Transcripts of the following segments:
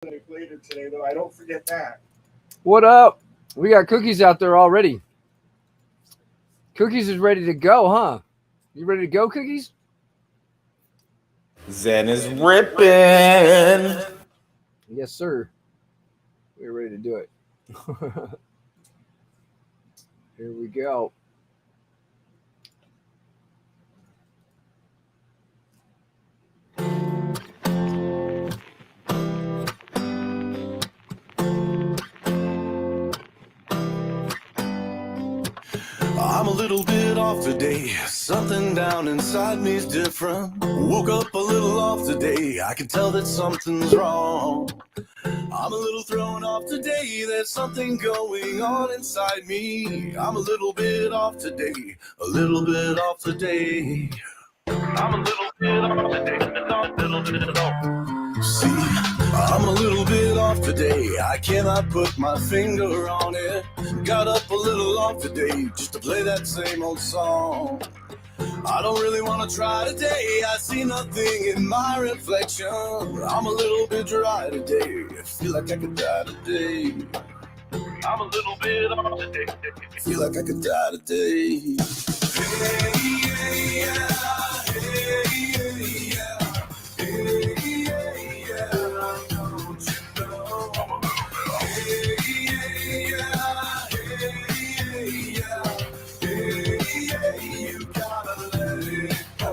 later today, though. I don't forget that. What up? We got cookies out there already. Cookies is ready to go, huh? You ready to go, cookies? Zen is ripping. Yes, sir. We're ready to do it. Here we go. I'm a little bit off today. Something down inside me's different. Woke up a little off today. I can tell that something's wrong. I'm a little thrown off today. There's something going on inside me. I'm a little bit off today. A little bit off today. I'm a little bit off today. A little bit off. See, I'm a little bit off today. I cannot put my finger on it. Got up a little off today just to play that same old song. I don't really want to try today. I see nothing in my reflection. I'm a little bit dry today. I feel like I could die today. I'm a little bit off today. I feel like I could die today. Hey, yeah, yeah. Hey, yeah. Hey, yeah. Don't you know? Hey, yeah. Hey, yeah. Hey, you gotta let it go.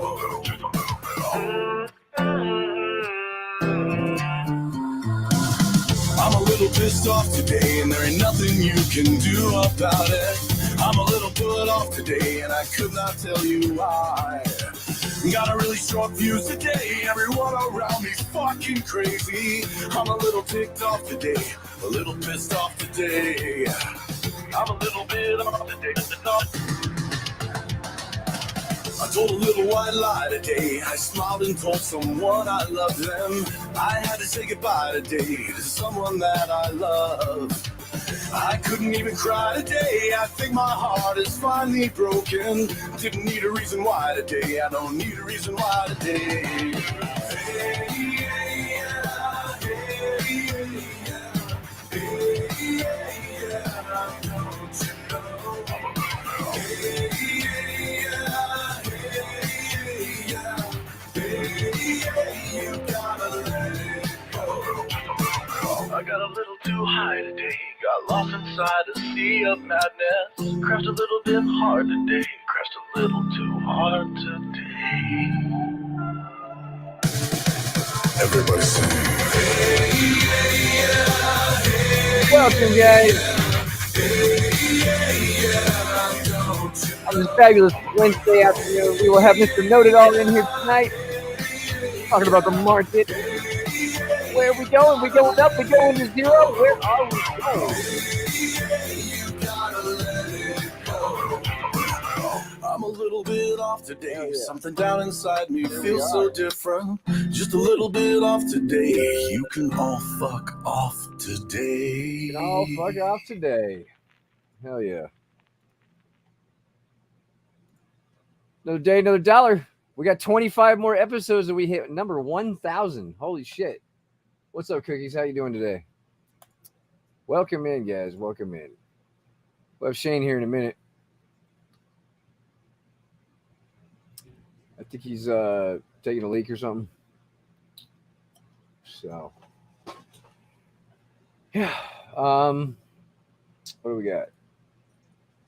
I'm a little pissed off today, and there ain't nothing you can do about it. I'm a little put off today, and I could not tell you why. Got a really strong fuse today. Everyone around me's fucking crazy. I'm a little ticked off today, a little pissed off today. I'm a little bit off today. I told a little white lie today. I smiled and told someone I loved them. I had to say goodbye today to someone that I love. I couldn't even cry today. I think my heart is finally broken. Didn't need a reason why today. I don't need a reason why today. Hey, yeah, hey, yeah. Hey, yeah, don't you know? Hey, yeah, hey, you gotta let it go. I got a little too high today. Got lost inside a sea of madness. Crashed a little bit hard today. Crashed a little too hard today. Everybody sing. Hey, yeah, hey, Welcome, guys. On this fabulous Wednesday afternoon, we will have Mr. NODEITALL in here tonight, talking about the market. Where are we going? We going up? We going to zero? Where are we going? I'm a little bit off today. Oh, yeah. Something down inside me feels so different. Just a little bit off today. You can all fuck off today. We can all fuck off today. Hell yeah. Another day, another dollar. We got 25 more episodes and we hit number 1,000. Holy shit. What's up, Cookies? How you doing today? Welcome in, guys. Welcome in. We'll have Shane here in a minute. I think he's taking a leak or something. So, yeah. What do we got?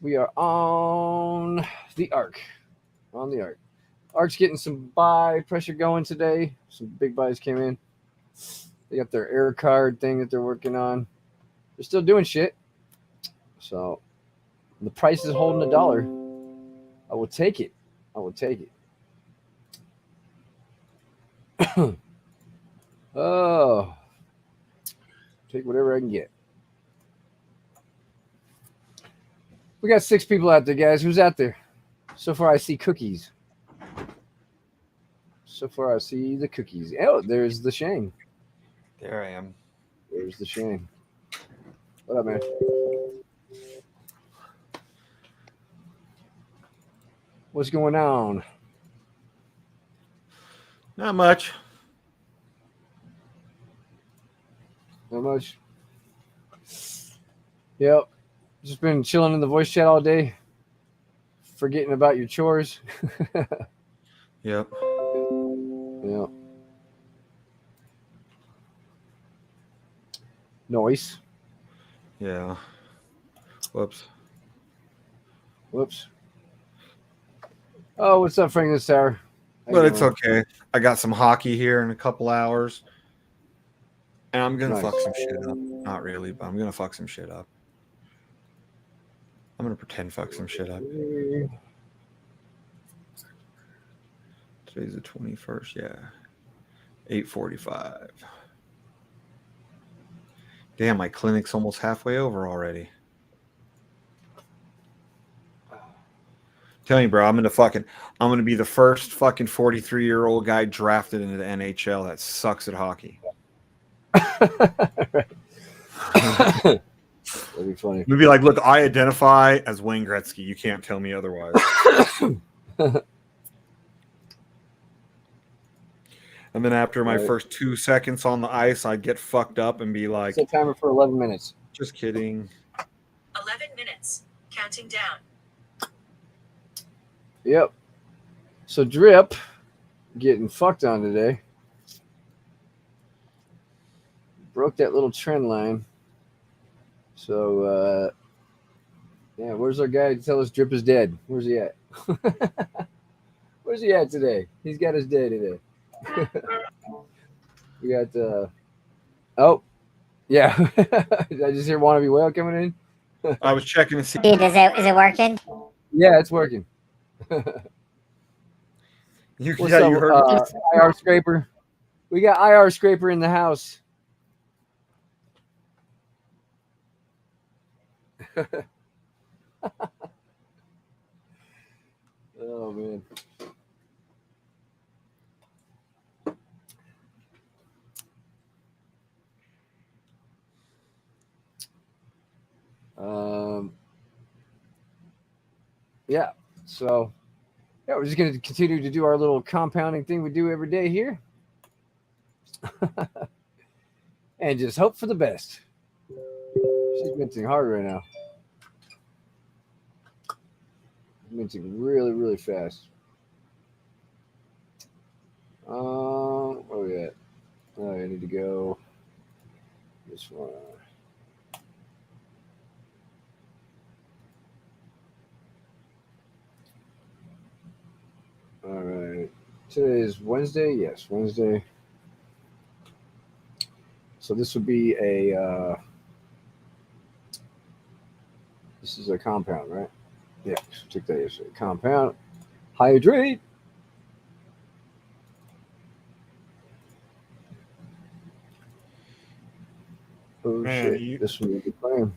We are on the Arc. On the Arc. Arc's getting some buy pressure going today. Some big buys came in. They got their air card thing that they're working on. They're still doing shit. So the price is holding $1. I will take it. I will take it. Oh, take whatever I can get. We got 6 people out there, guys. Who's out there? So far, I see cookies. So far, I see the cookies. Oh, there's the Shane. There I am. There's the Shane. What up, man? What's going on? Not much. Not much. Yep. Just been chilling in the voice chat all day, forgetting about your chores. Yep. Yeah. Noise. Yeah. Whoops. Whoops. Oh, what's up, Frank? This hour. But it's okay. I got some hockey here in a couple hours. And I'm going to fuck some shit up. Not really, but I'm going to fuck some shit up. I'm going to pretend fuck some shit up. Today's the 21st, yeah. 8:45. Damn, my clinic's almost halfway over already. Tell me, bro, I'm gonna be the first fucking 43-year-old guy drafted into the NHL that sucks at hockey. That'd be funny. Maybe like, look, I identify as Wayne Gretzky. You can't tell me otherwise. And then after my first 2 seconds on the ice, I'd get fucked up and be like, set timer for 11 minutes. Just kidding. 11 minutes. Counting down. Yep. So Drip getting fucked on today. Broke that little trend line. So yeah, where's our guy to tell us Drip is dead? Where's he at? Where's he at today? He's got his day today. We got oh yeah. Did I just hear Wannabe Whale coming in? I was checking to see. Dude, is it working? Yeah, it's working. What's up, you heard IR Scraper? We got IR Scraper in the house. Oh man. Yeah. So yeah, we're just going to continue to do our little compounding thing we do every day here. And just hope for the best. She's minting hard right now. Minting really, really fast. Where are we at? Oh, I need to go this one. All right. Today is Wednesday. Yes, Wednesday. So this would be a. This is a compound, right? Yeah. Took that yesterday. Compound. Hydrate. Oh Man, shit! This one will be playing.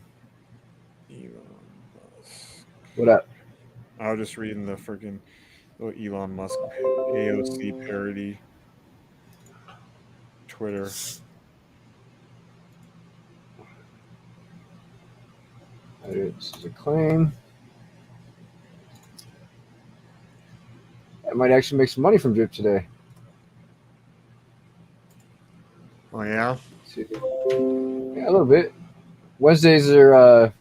What up? I was just reading the freaking Elon Musk AOC parody Twitter. This is a claim. I might actually make some money from Drip today. Oh yeah? Yeah, a little bit. Wednesdays are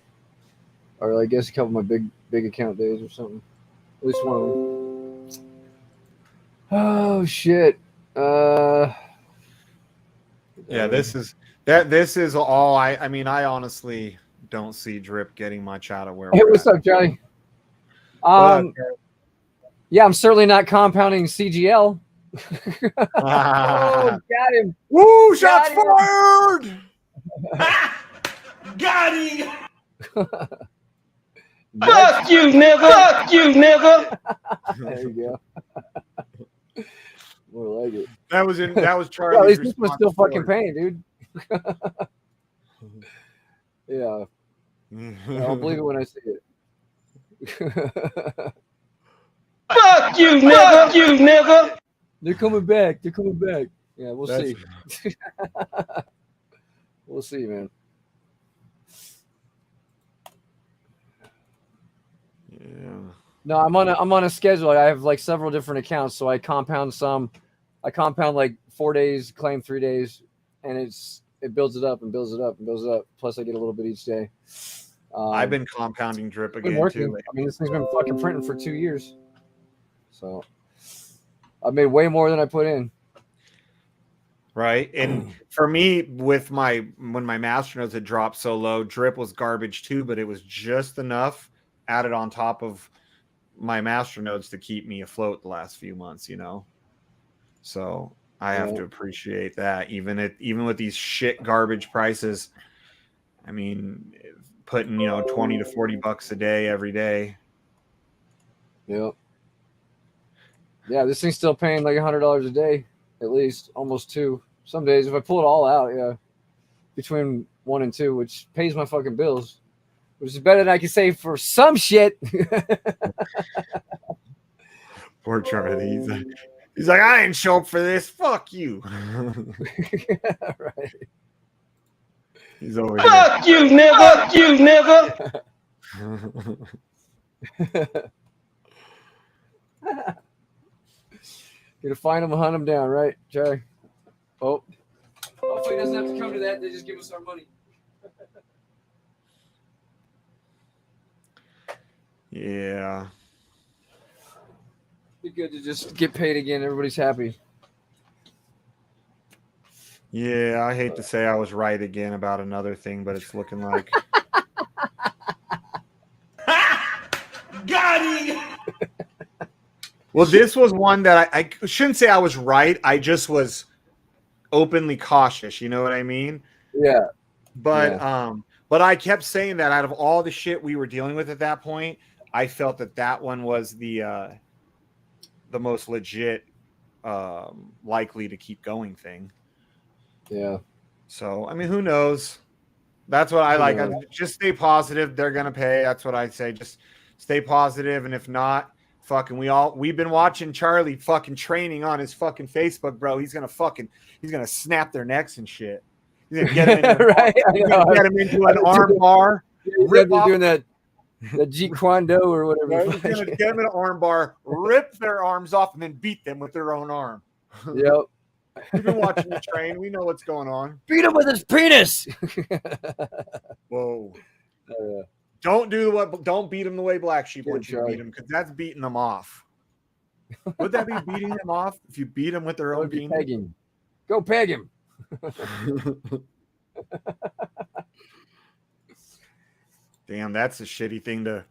I guess a couple of my big account days or something. At least one of them. Oh shit. Yeah, this is all I mean, I honestly don't see Drip getting much out of where Hey, we're what's at. up, Johnny? But, Yeah, I'm certainly not compounding CGL. Oh, got him. woo, shots Got him. fired! Got him! Fuck you, nigga! Fuck you, nigga! There you go. More like it. That was Yeah, at Charlie's least this was response still for fucking paying, dude. Yeah. I don't believe it when I see it. Fuck you, nigga! Fuck you, nigga! They're coming back. They're coming back. Yeah, we'll see. We'll see, man. Yeah. No, I'm on a schedule. I have like several different accounts, so I compound some. I compound like 4 days, claim 3 days, and it's it builds it up and builds it up and builds it up. Plus, I get a little bit each day. I've been compounding drip It's been again working. too. I mean, this thing's been fucking printing for 2 years. So I've made way more than I put in. Right. And for me, with when my masternodes had dropped so low, drip was garbage too, but it was just enough added on top of my masternodes to keep me afloat the last few months, you know. So I have to appreciate that. Even with these shit garbage prices. I mean, putting, you know, 20 to 40 bucks a day every day. Yep. Yeah, this thing's still paying like $100 a day, at least, almost two. Some days, if I pull it all out, yeah, between 1 and 2, which pays my fucking bills, which is better than I can save for some shit. Poor Charlie. He's like, I didn't show up for this. Fuck you. Right. He's over Fuck you, nigga. Fuck you, nigga. Gonna find them and hunt them down, right, Charlie? Oh. Hopefully it doesn't have to come to that. They just give us our money. Yeah. Be good to just get paid again. Everybody's happy. Yeah, I hate to say I was right again about another thing, but it's looking like Got him! well, this was one that I shouldn't say I was right. I just was openly cautious. You know what I mean? Yeah. But I kept saying that out of all the shit we were dealing with at that point, I felt that one was the most legit, likely to keep going thing. Yeah. So I mean, who knows? That's what I like. Just stay positive. They're gonna pay. That's what I say. Just stay positive, and if not, fucking we've been watching Charlie fucking training on his fucking Facebook, bro. He's gonna snap their necks and shit. He's gonna get him into, right? get him into an arm bar. They're doing that Jeet Kune Do or whatever. Right? He's gonna get them in an arm bar, rip their arms off, and then beat them with their own arm. Yep. We've been watching you train. We know what's going on. Beat him with his penis. Whoa. Don't beat him the way BlackSheep wants you to beat him, because that's beating them off. Would that be beating them off if you beat them with their own penis? Pegging. Go peg him. Damn, that's a shitty thing to,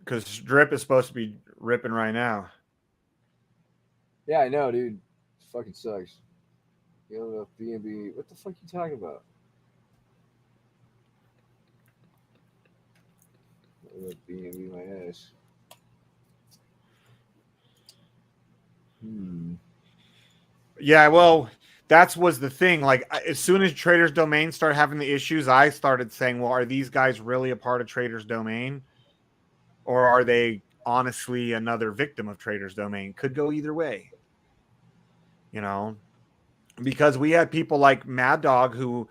because drip is supposed to be ripping right now. Yeah, I know, dude. It fucking sucks. You don't know B&B. What the fuck you talking about? B&B my ass. Yeah, well, that was the thing. Like, as soon as Trader's Domain started having the issues, I started saying, well, are these guys really a part of Trader's Domain? Or are they honestly another victim of Trader's Domain? Could go either way. You know? Because we had people like Mad Dog, who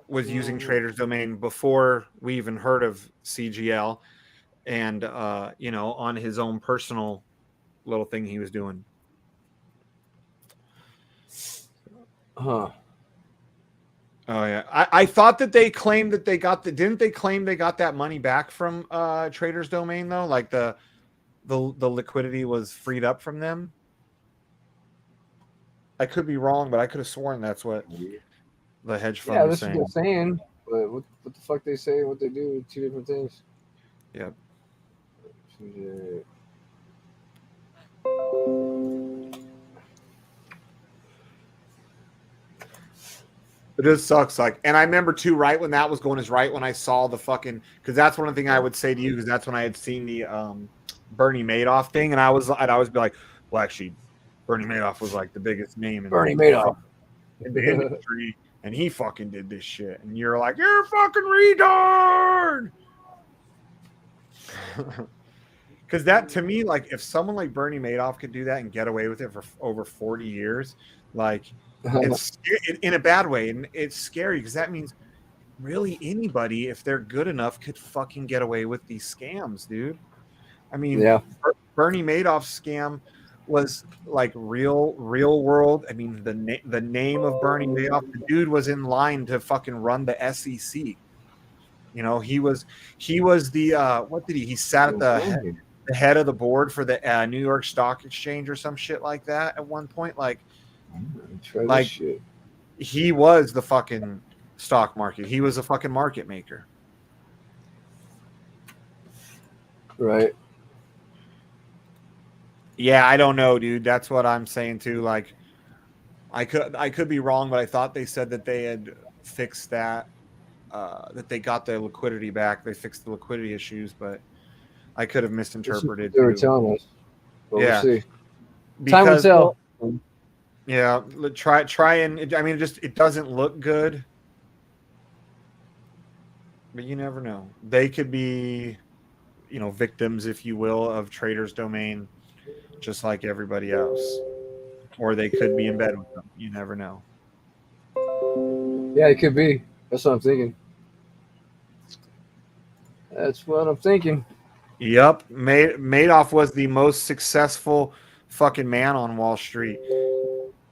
was using Trader's Domain before we even heard of CGL, and you know, on his own personal little thing he was doing. Huh. Oh yeah, I thought that they claimed that they got didn't they claim they got that money back from Trader's Domain though? Like the liquidity was freed up from them. I could be wrong, but I could have sworn that's what the hedge fund was saying. Yeah, that's what they're saying. But what the fuck they say and what they do are two different things. Yep. It just sucks. Like, and I remember too, right when that was going, is right when I saw the fucking, because that's one of the things I would say to you, because that's when I had seen the Bernie Madoff thing, and I'd always be like, well, actually, Bernie Madoff was like the biggest name in Madoff in the industry, and he fucking did this shit, and you're like, you're a fucking retard. Because that, to me, like, if someone like Bernie Madoff could do that and get away with it for over 40 years, like, it's in a bad way, and it's scary, because that means really anybody, if they're good enough, could fucking get away with these scams, dude. I mean, Bernie Madoff's scam was like real world. I mean, the name of Bernie Madoff, the dude was in line to fucking run the SEC. You know, he was the what did he sat at the head of the board for the New York Stock Exchange or some shit like that at one point. Like Shit. he was the fucking stock market. He was a fucking market maker. Right. Yeah, I don't know, dude. That's what I'm saying too. Like, I could be wrong, but I thought they said that they had fixed that, that they got their liquidity back. They fixed the liquidity issues, but I could have misinterpreted. They were telling us. But Yeah, we'll see. Time because, will tell. well, yeah, try and I mean, it doesn't look good, but you never know. They could be, you know, victims, if you will, of Trader's Domain, just like everybody else, or they could be in bed with them. You never know. Yeah, it could be. That's what I'm thinking. That's what I'm thinking. Yep, Madoff was the most successful fucking man on Wall Street.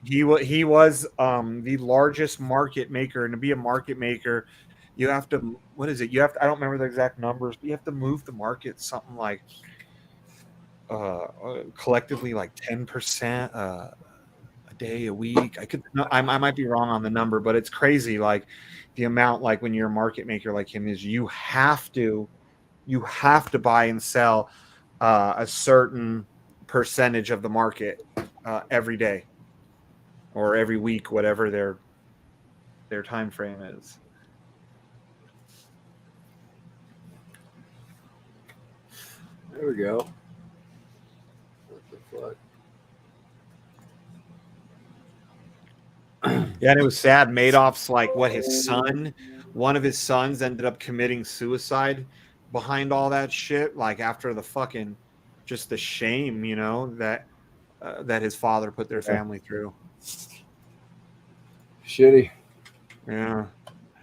He was the largest market maker, and to be a market maker, you have to, what is it? You have to, I don't remember the exact numbers, but you have to move the market something like collectively like 10% a day, a week. I might be wrong on the number, but it's crazy. Like the amount, like when you're a market maker like him, is you have to buy and sell a certain percentage of the market every day or every week, whatever their time frame is. There we go. What the fuck? Yeah, and it was sad. Madoff's like one of his sons ended up committing suicide behind all that shit. Like after the fucking, just the shame, you know, that his father put their family through. Shitty. Yeah.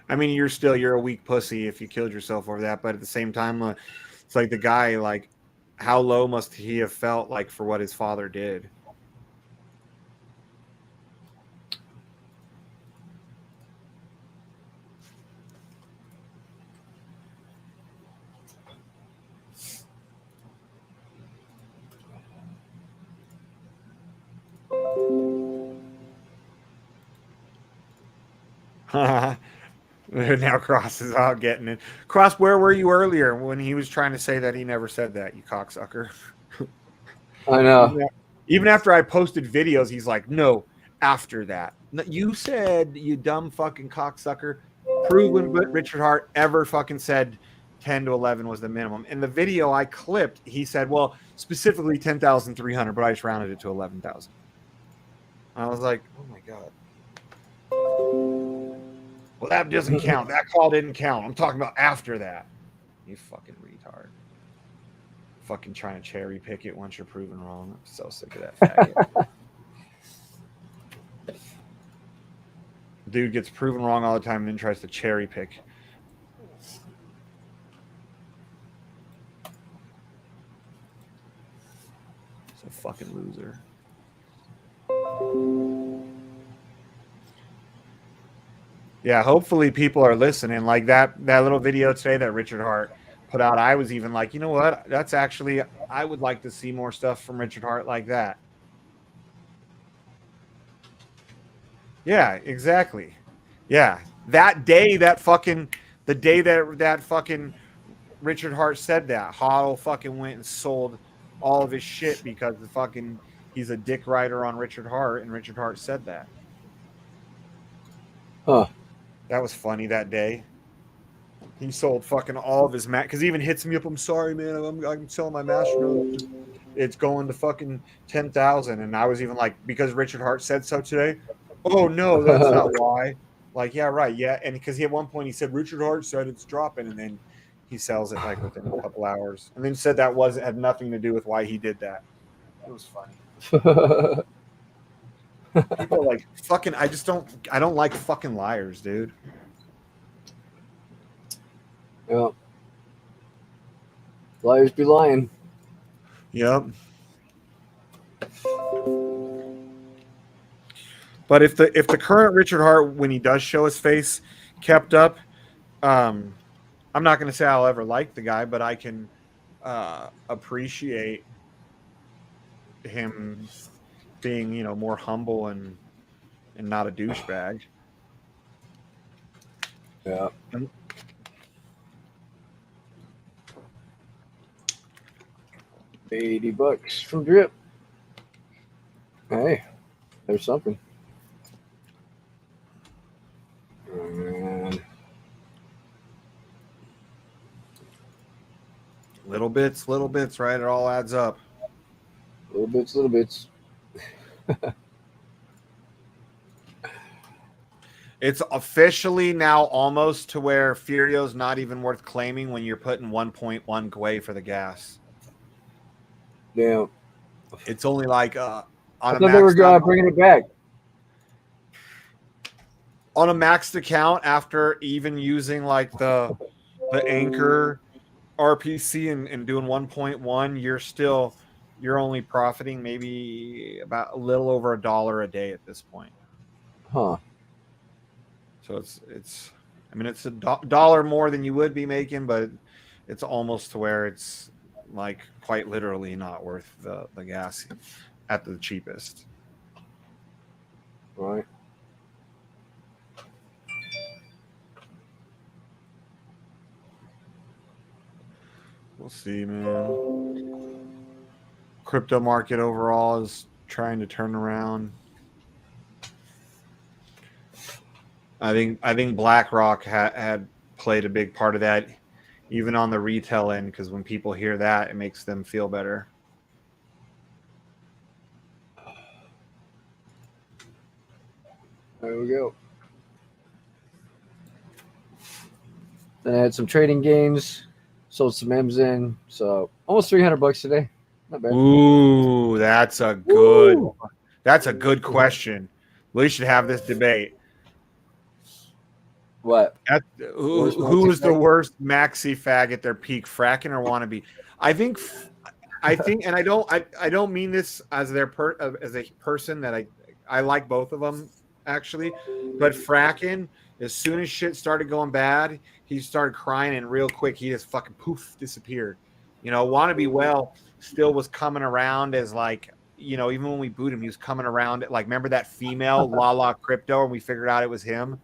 I mean, you're a weak pussy if you killed yourself over that. But at the same time, it's like the guy, like, how low must he have felt like for what his father did? Now Cross is out getting it. Cross, where were you earlier when he was trying to say that he never said that, you cocksucker? I know. Even after I posted videos, he's like, no, after that. You said, you dumb fucking cocksucker. Prove when Richard Hart ever fucking said 10 to 11 was the minimum. In the video I clipped, he said, well, specifically 10,300, but I just rounded it to 11,000. I was like, oh my God. Well, that doesn't count. That call didn't count. I'm talking about after that. You fucking retard. Fucking trying to cherry pick it once you're proven wrong. I'm so sick of that faggot. Dude gets proven wrong all the time and then tries to cherry pick. It's a fucking loser. Yeah, hopefully people are listening. Like that little video today that Richard Hart put out, I was even like, you know what? That's actually, I would like to see more stuff from Richard Hart like that. Yeah, exactly. Yeah. That day, the day that fucking Richard Hart said that, Hoddle fucking went and sold all of his shit because he's a dick rider on Richard Hart, and Richard Hart said that. Huh. That was funny that day. He sold fucking all of his because he even hits me up. I'm sorry, man. I'm selling my master note. It's going to fucking 10,000. And I was even like, because Richard Hart said so today. Oh no, that's not why. Like, yeah, right, yeah. And because at one point he said Richard Hart said it's dropping, and then he sells it like within a couple hours, and then said that had nothing to do with why he did that. It was funny. People are like, fucking, I don't like fucking liars, dude. Yeah. Liars be lying. Yep. But if the current Richard Hart, when he does show his face, kept up, I'm not going to say I'll ever like the guy, but I can appreciate him being, you know, more humble and not a douchebag. Yeah. And $80 from Drip. Hey, there's something. And little bits, right? It all adds up. little bits. It's officially now almost to where Furio's not even worth claiming when you're putting 1.1 Gwei for the gas. Damn. It's only like I thought they were bringing it back. On a maxed account after even using like the anchor RPC and doing 1.1, you're only profiting maybe about a little over $1 a day at this point. Huh. So it's I mean it's $1 more than you would be making, but it's almost to where it's like quite literally not worth the gas at the cheapest. Right. We'll see, man. Crypto market overall is trying to turn around. I think BlackRock had played a big part of that, even on the retail end, because when people hear that, it makes them feel better. There we go. Then I had some trading gains, sold some M's in, so almost $300 today. Not bad. Ooh, that's a good question. We should have this debate. What? Who was the worst maxi fag at their peak, Frackin' or Wannabe? I think, and I don't mean this as as a person that I like both of them actually, but Frackin', as soon as shit started going bad, he started crying, and real quick he just fucking poof disappeared. You know, Wannabe Well still was coming around as like, you know, even when we booed him, he was coming around like, remember that female Lala Crypto, and we figured out it was him.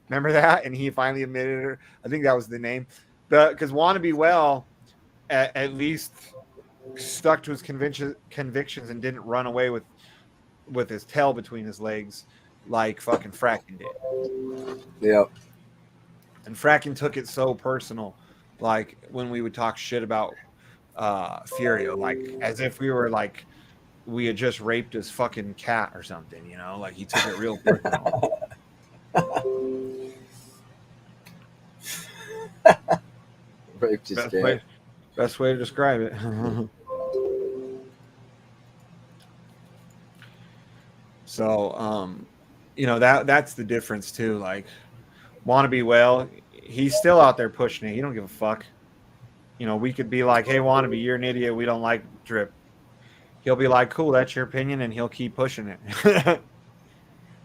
Remember that? And he finally admitted it. I think that was the name. Because Wannabe Well at least stuck to his convictions and didn't run away with his tail between his legs like fucking Frackin' did. Yeah. And Frackin' took it so personal, like when we would talk shit about Furio, like as if we were like we had just raped his fucking cat or something, you know, like he took it real personal. Raped his cat. Best way to describe it. So, you know, that's the difference too. Like, Wannabe Well, he's still out there pushing it. He don't give a fuck. You know, we could be like, hey, Wannabe, you're an idiot. We don't like Drip. He'll be like, cool, that's your opinion, and he'll keep pushing it.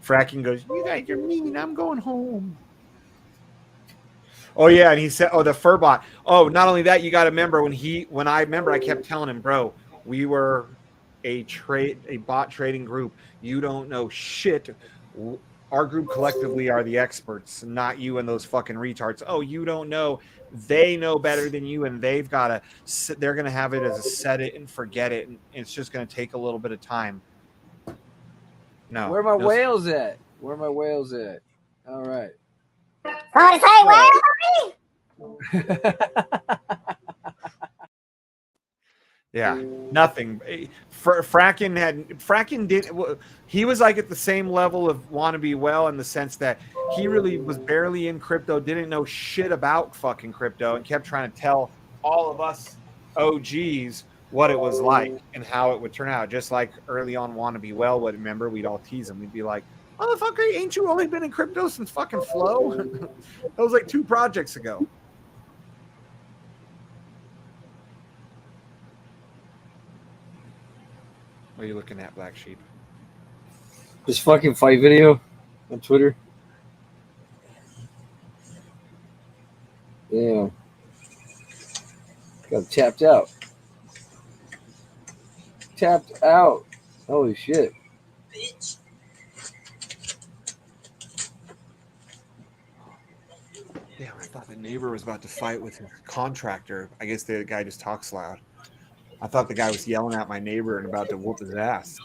Fracking goes, you guys are mean. I'm going home. Oh yeah, and he said, "Oh, the Furbot. Oh, not only that, you got to remember when I kept telling him, bro, we were a bot trading group. You don't know shit. Our group collectively are the experts, not you and those fucking retards. Oh, you don't know. They know better than you, and they've got to. They're gonna have it as a set it and forget it, and it's just gonna take a little bit of time. No, Where are my whales at? Where are my whales at? All right. Yeah, nothing. Frackin' did. He was like at the same level of Wannabe Well in the sense that he really was barely in crypto, didn't know shit about fucking crypto, and kept trying to tell all of us OGs what it was like and how it would turn out. Just like early on, Wannabe Well would remember, we'd all tease him. We'd be like, "Motherfucker, ain't you only been in crypto since fucking Flow?" That was like 2 projects ago. What are you looking at, Black Sheep? This fucking fight video on Twitter. Yeah. Got tapped out. Tapped out. Holy shit. Bitch. Yeah, I thought the neighbor was about to fight with his contractor. I guess the guy just talks loud. I thought the guy was yelling at my neighbor and about to whoop his ass.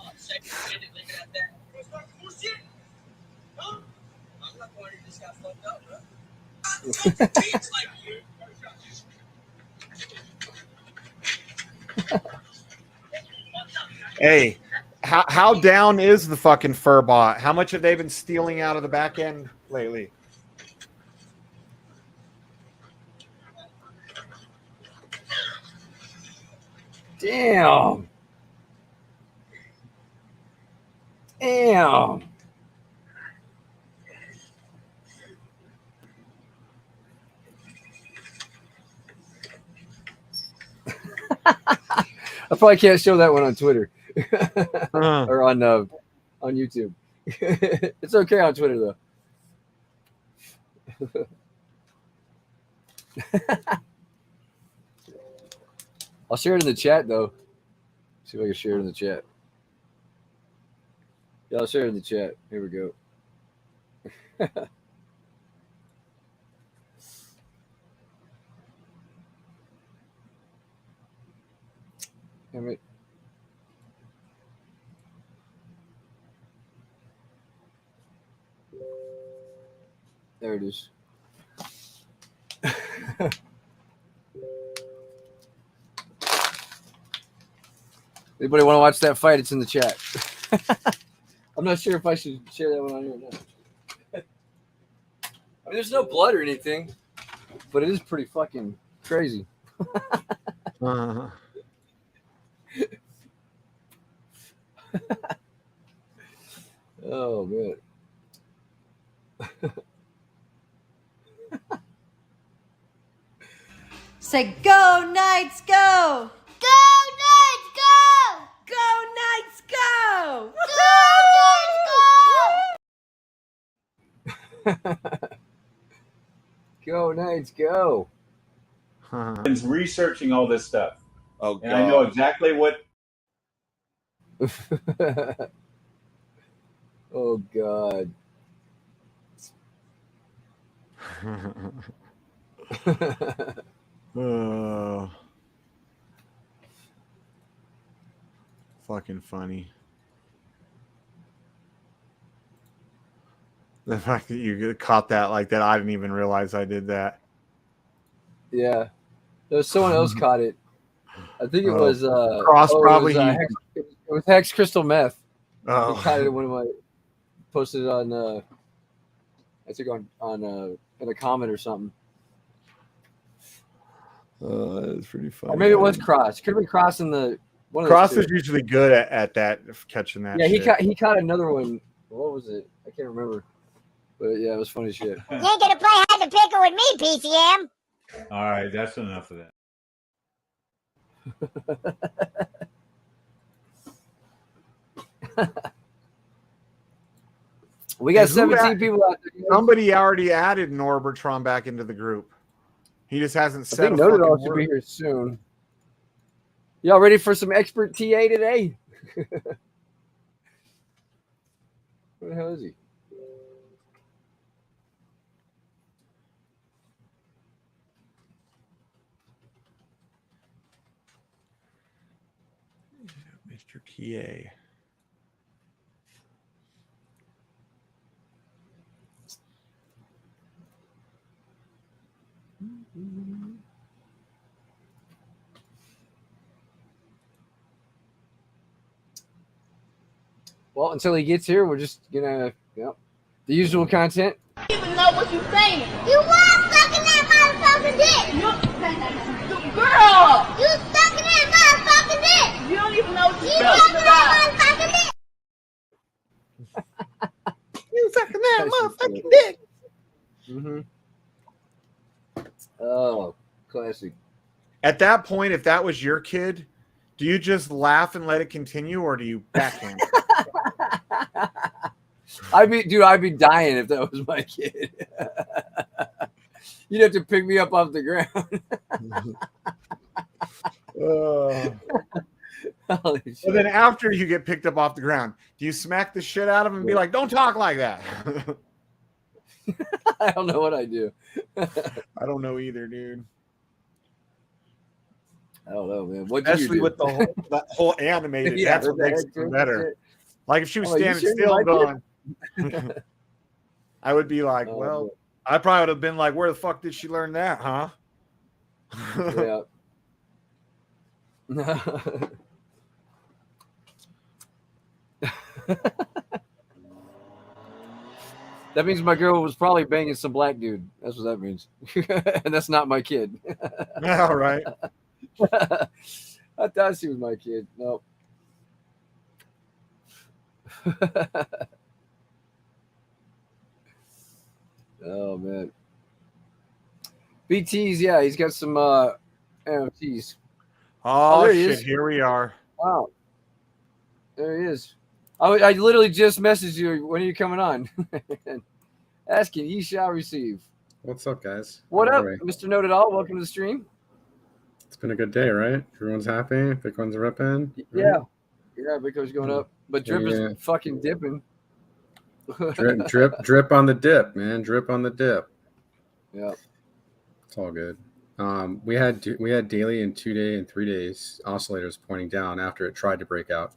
Hey, how down is the fucking Furbot? How much have they been stealing out of the back end lately? Damn. Damn. I probably can't show that one on Twitter or on YouTube. It's okay on Twitter though. I'll share it in the chat though. See if I can share it in the chat. Yeah, I'll share it in the chat. Here we go. Damn it. There it is. Anybody want to watch that fight? It's in the chat. I'm not sure if I should share that one on here or not. I mean, there's no blood or anything, but it is pretty fucking crazy. Oh, man. Say, go, Knights, go! Go, Knights, go! Go, Knights, go! Go, Knights, go! Is researching all this stuff. Oh, and I know exactly what. Oh, God. Fucking funny. The fact that you caught that like that, I didn't even realize I did that. Yeah. There was someone else caught it. I think it was Cross probably. It was Hex Crystal Meth. Oh. He caught it in one of my posted it on I think on in a comment or something. That is pretty funny. Or maybe it was Cross. Could have been Cross in the one of Cross those is two. usually good at that, catching that. Yeah, shit. he caught another one. What was it? I can't remember. But yeah, it was funny shit. You ain't gonna play hide the pickle with me, PCM. All right, that's enough of that. We got Who 17 people out there. Somebody already added Norbertron back into the group. He just hasn't I said think a fucking NODEITALL should word. be here soon. Y'all ready for some expert TA today? Where the hell is he? Mr. TA. Well, until he gets here, we're just gonna, the usual content. You don't even know what you're saying. You was sucking that motherfucking dick. Girl! You sucking that motherfucking dick. You don't even know what you're talking about. You sucking that That's motherfucking dick. Mm-hmm. Oh, classic. At that point, if that was your kid, do you just laugh and let it continue, or do you backhand? I'd be dying if that was my kid. You'd have to pick me up off the ground. Holy shit. So then after you get picked up off the ground, do you smack the shit out of him and be like, don't talk like that? I don't know what I do. I don't know either, dude. I don't know, man. What do Especially you do? with the whole animated. Yeah, that's what makes it better. Like if she was Oh, you standing sure you still like going, I would be like, well, I probably would have been like, where the fuck did she learn that, huh? Yeah. That means my girl was probably banging some black dude. That's what that means. And that's not my kid. All right. I thought she was my kid. Nope. Oh man. BT's, yeah, he's got some NFTs. Oh, there he shit, is. here we are. Wow. There he is. I literally just messaged you. When are you coming on? Asking, ye shall receive. What's up, guys? What How up, are we? Mr. NODEITALL? Welcome to the stream. It's been a good day, right? Everyone's happy. Bitcoin's ripping. Right? Yeah. Yeah, Bitcoin's going up. But drip Yeah. is fucking dipping. Drip on the dip, man. Drip on the dip. Yeah. It's all good. We had daily and 2 day and 3 days oscillators pointing down after it tried to break out.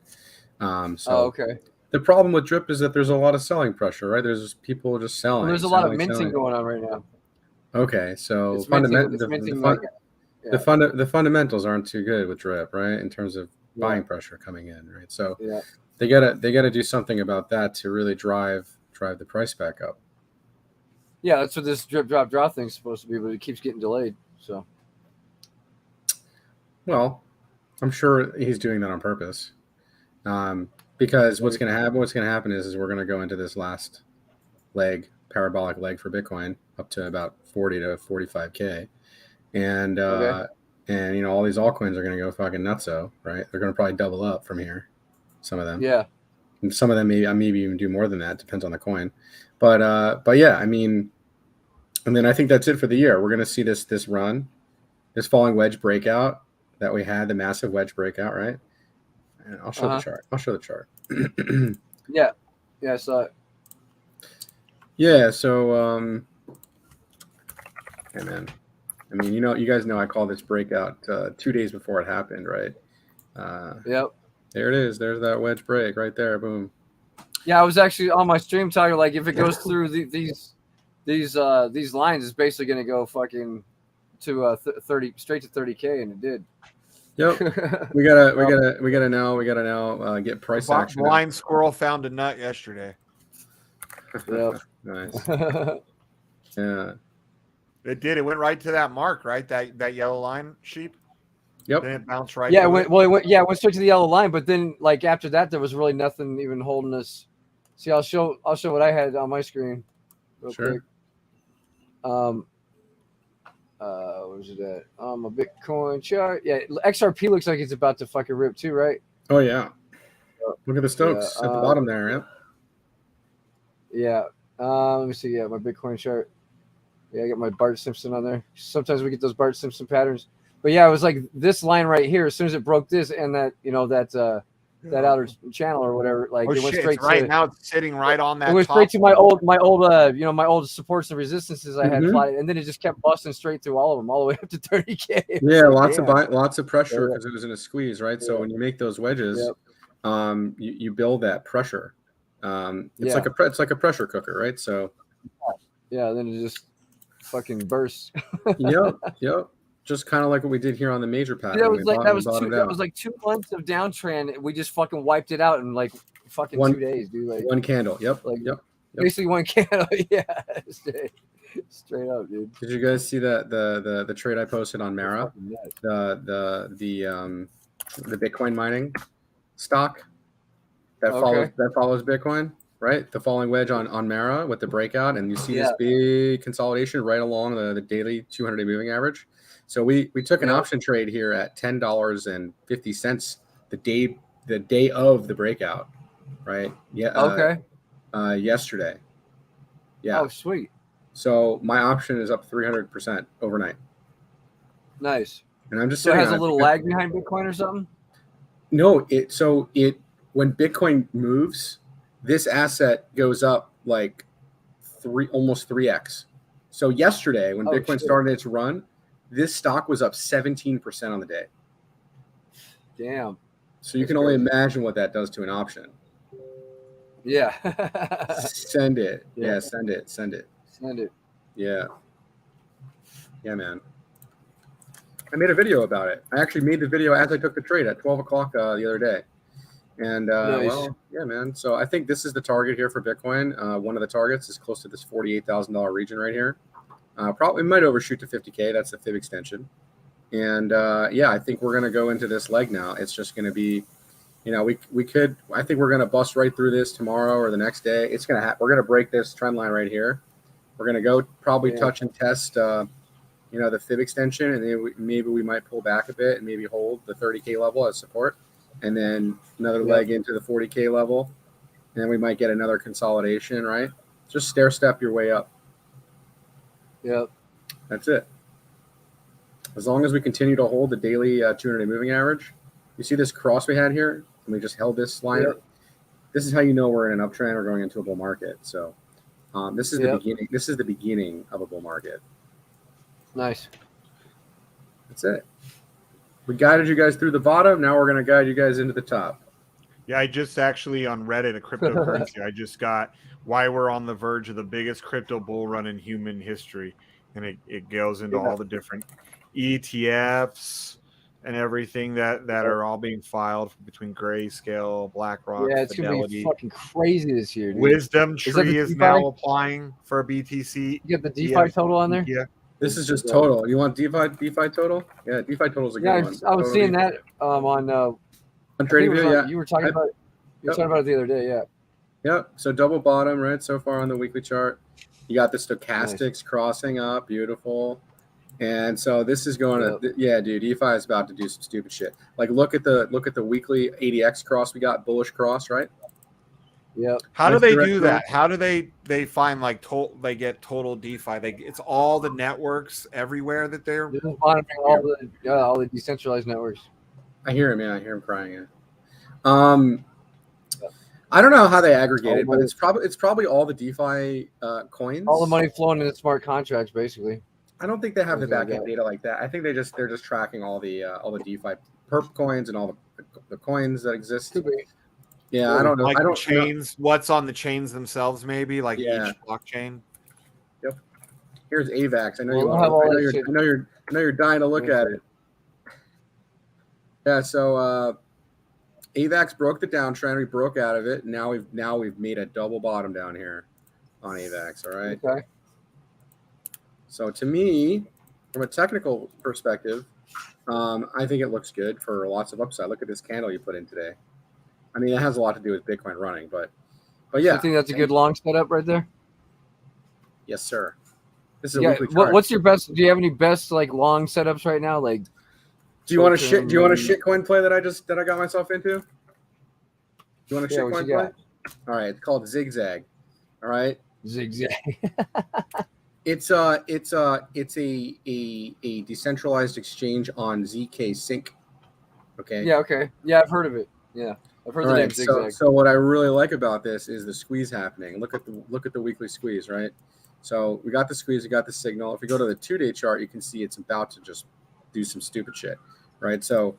Okay. The problem with drip is that there's a lot of selling pressure, right? There's just people just selling. Well, there's a lot of minting going on right now. Okay, so It's minting like, yeah. the fundamentals aren't too good with drip, right? In terms of buying pressure coming in, right? So yeah. they gotta do something about that to really drive the price back up. Yeah, that's what this drip drop draw thing's supposed to be, but it keeps getting delayed. So, well, I'm sure he's doing that on purpose. Because what's going to happen is we're going to go into this last parabolic leg for Bitcoin up to about 40 to 45K. And, and, you know, all these altcoins are going to go fucking nutso, right? They're going to probably double up from here. Some of them. Yeah. And some of them maybe even do more than that. Depends on the coin. But yeah, I mean, and then I think that's it for the year. We're going to see this run, this falling wedge breakout that we had, the massive wedge breakout, right? And I'll show the chart. Yeah, I saw it. Yeah, so hey man, I mean, you guys know I call this breakout 2 days before it happened, right? Yep. There it is. There's that wedge break right there. Boom. Yeah, I was actually on my stream talking like if it goes through these lines, it's basically going to go fucking to 30 straight to 30K, and it did. Yep. we gotta now get price action. Blind squirrel found a nut yesterday. Yep. Nice. Yeah. It did. It went right to that mark, right? That yellow line sheep. Yep. Then it bounced right. Yeah, it went straight to the yellow line, but then like after that, there was really nothing even holding us. See, I'll show what I had on my screen real quick. Where's it at? A Bitcoin chart. Yeah, XRP looks like it's about to fucking rip too, right? Oh yeah. Look at the Stokes at the bottom there. Yeah. Let me see. Yeah, my Bitcoin chart. Yeah, I got my Bart Simpson on there. Sometimes we get those Bart Simpson patterns. But yeah, it was like this line right here. As soon as it broke this and that, that outer channel or whatever, like it went straight right to, now. It's sitting right on that. It went straight to my old my old supports and resistances I had plotted, and then it just kept busting straight through all of them, all the way up to 30K. Yeah, lots of pressure because it was in a squeeze, right? So when you make those wedges, you build that pressure. It's like a pressure cooker, right? So yeah, then it just fucking bursts. Yep. Just kind of like what we did here on the major pattern. That was like 2 months of downtrend. We just fucking wiped it out in like fucking 2 days, dude. Like one candle. Yep. Basically one candle. Yeah. Straight up, dude. Did you guys see that the trade I posted on Mara? The Bitcoin mining stock that follows Bitcoin, right? The falling wedge on Mara with the breakout, and you see this big consolidation right along the daily 200-day moving average. So we took an option trade here at $10.50 the day of the breakout, right? Yeah. yesterday. Yeah. Oh, sweet. So my option is up 300% overnight. Nice. And I'm just So it sitting has on a little because- lag behind Bitcoin or something? No, when Bitcoin moves, this asset goes up like almost 3x. So yesterday, when Bitcoin started its run, this stock was up 17% on the day. Damn. So you can only imagine what that does to an option. Yeah. Send it. Yeah. Yeah, send it. Send it. Send it. Yeah. Yeah, man. I made a video about it. I actually made the video as I took the trade at 12 o'clock the other day. And, Nice. well, yeah, man. So I think this is the target here for Bitcoin. One of the targets is close to this $48,000 region right here. Probably might overshoot to 50K. That's the fib extension. And, yeah, I think we're going to go into this leg now. It's just going to be, you know, I think we're going to bust right through this tomorrow or the next day. It's going to we're going to break this trend line right here. We're going to go probably touch and test, you know, the fib extension, and then maybe we might pull back a bit and maybe hold the 30K level as support, and then another leg into the 40K level, and then we might get another consolidation, right? Just stair step your way up. Yep. That's it. As long as we continue to hold the daily 200-day moving average, you see this cross we had here, and we just held this line up. This is how you know we're in an uptrend or going into a bull market. So this is the beginning. This is the beginning of a bull market. Nice. That's it. We guided you guys through the bottom. Now we're going to guide you guys into the top. Yeah, I just actually on Reddit, a cryptocurrency, I just got why we're on the verge of the biggest crypto bull run in human history. And it goes into all the different ETFs and everything that are all being filed between Grayscale, BlackRock, Yeah, it's Fidelity. going to be fucking crazy this year, dude. Wisdom Tree is now DeFi? applying for a BTC. You get the DeFi total on there? Yeah. This is just total. You want DeFi total? Yeah, DeFi total is a good one. I was seeing that on TradingView. Yeah, you were talking about it the other day. Yeah. Yep. So double bottom, right? So far on the weekly chart, you got the stochastics crossing up, beautiful. And so this is going to, yeah, dude. DeFi is about to do some stupid shit. Like look at the weekly ADX cross we got, bullish cross, right? Yep. How do they do that? How do they find like they get total DeFi? It's all the networks everywhere that they're monitoring all the decentralized networks. I hear him. Yeah, I hear him crying. Yeah. I don't know how they aggregate it, but it's probably all the DeFi coins. All the money flowing into smart contracts, basically. I don't think they have the backend data like that. I think they're just tracking all the DeFi perp coins and all the coins that exist. Yeah, I don't know. Like I don't chains. What's on the chains themselves? Maybe like each blockchain. Yep. Here's AVAX. I know you're dying to look at it. Yeah. So AVAX broke the downtrend. We broke out of it. Now we've made a double bottom down here on AVAX. All right. Okay. So to me, from a technical perspective, I think it looks good for lots of upside. Look at this candle you put in today. I mean, it has a lot to do with Bitcoin running, but yeah. I think that's a good long setup right there. Yes, sir. This is a weekly chart. What's your best? Do you have any best like long setups right now? Like, do you want a shitcoin play that I got myself into? Do you want a shitcoin play? All right, it's called Zigzag. All right, Zigzag. It's a decentralized exchange on ZK Sync. Okay. Yeah. Okay. Yeah, I've heard of it. Yeah. I've heard the name Zigzag. So what I really like about this is the squeeze happening. Look at the weekly squeeze, right? So we got the squeeze, we got the signal. If we go to the 2-day chart, you can see it's about to just do some stupid shit, right? So,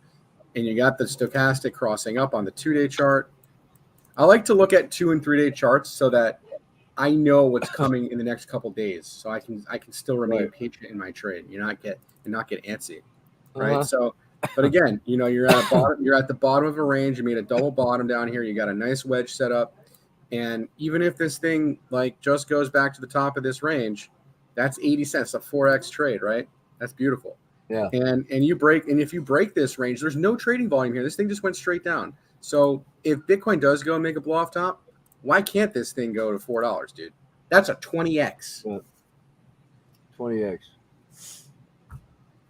and you got the stochastic crossing up on the 2-day chart. I like to look at 2 and 3-day charts so that I know what's coming in the next couple days, so I can still remain patient in my trade. You not get antsy, right? So. But again, you're at the bottom of a range. You made a double bottom down here. You got a nice wedge set up. And even if this thing like just goes back to the top of this range, that's 80 cents, a 4x trade, right? That's beautiful. Yeah. And if you break this range, there's no trading volume here. This thing just went straight down. So if Bitcoin does go and make a blow off top, why can't this thing go to $4, dude? That's a 20x. 20x.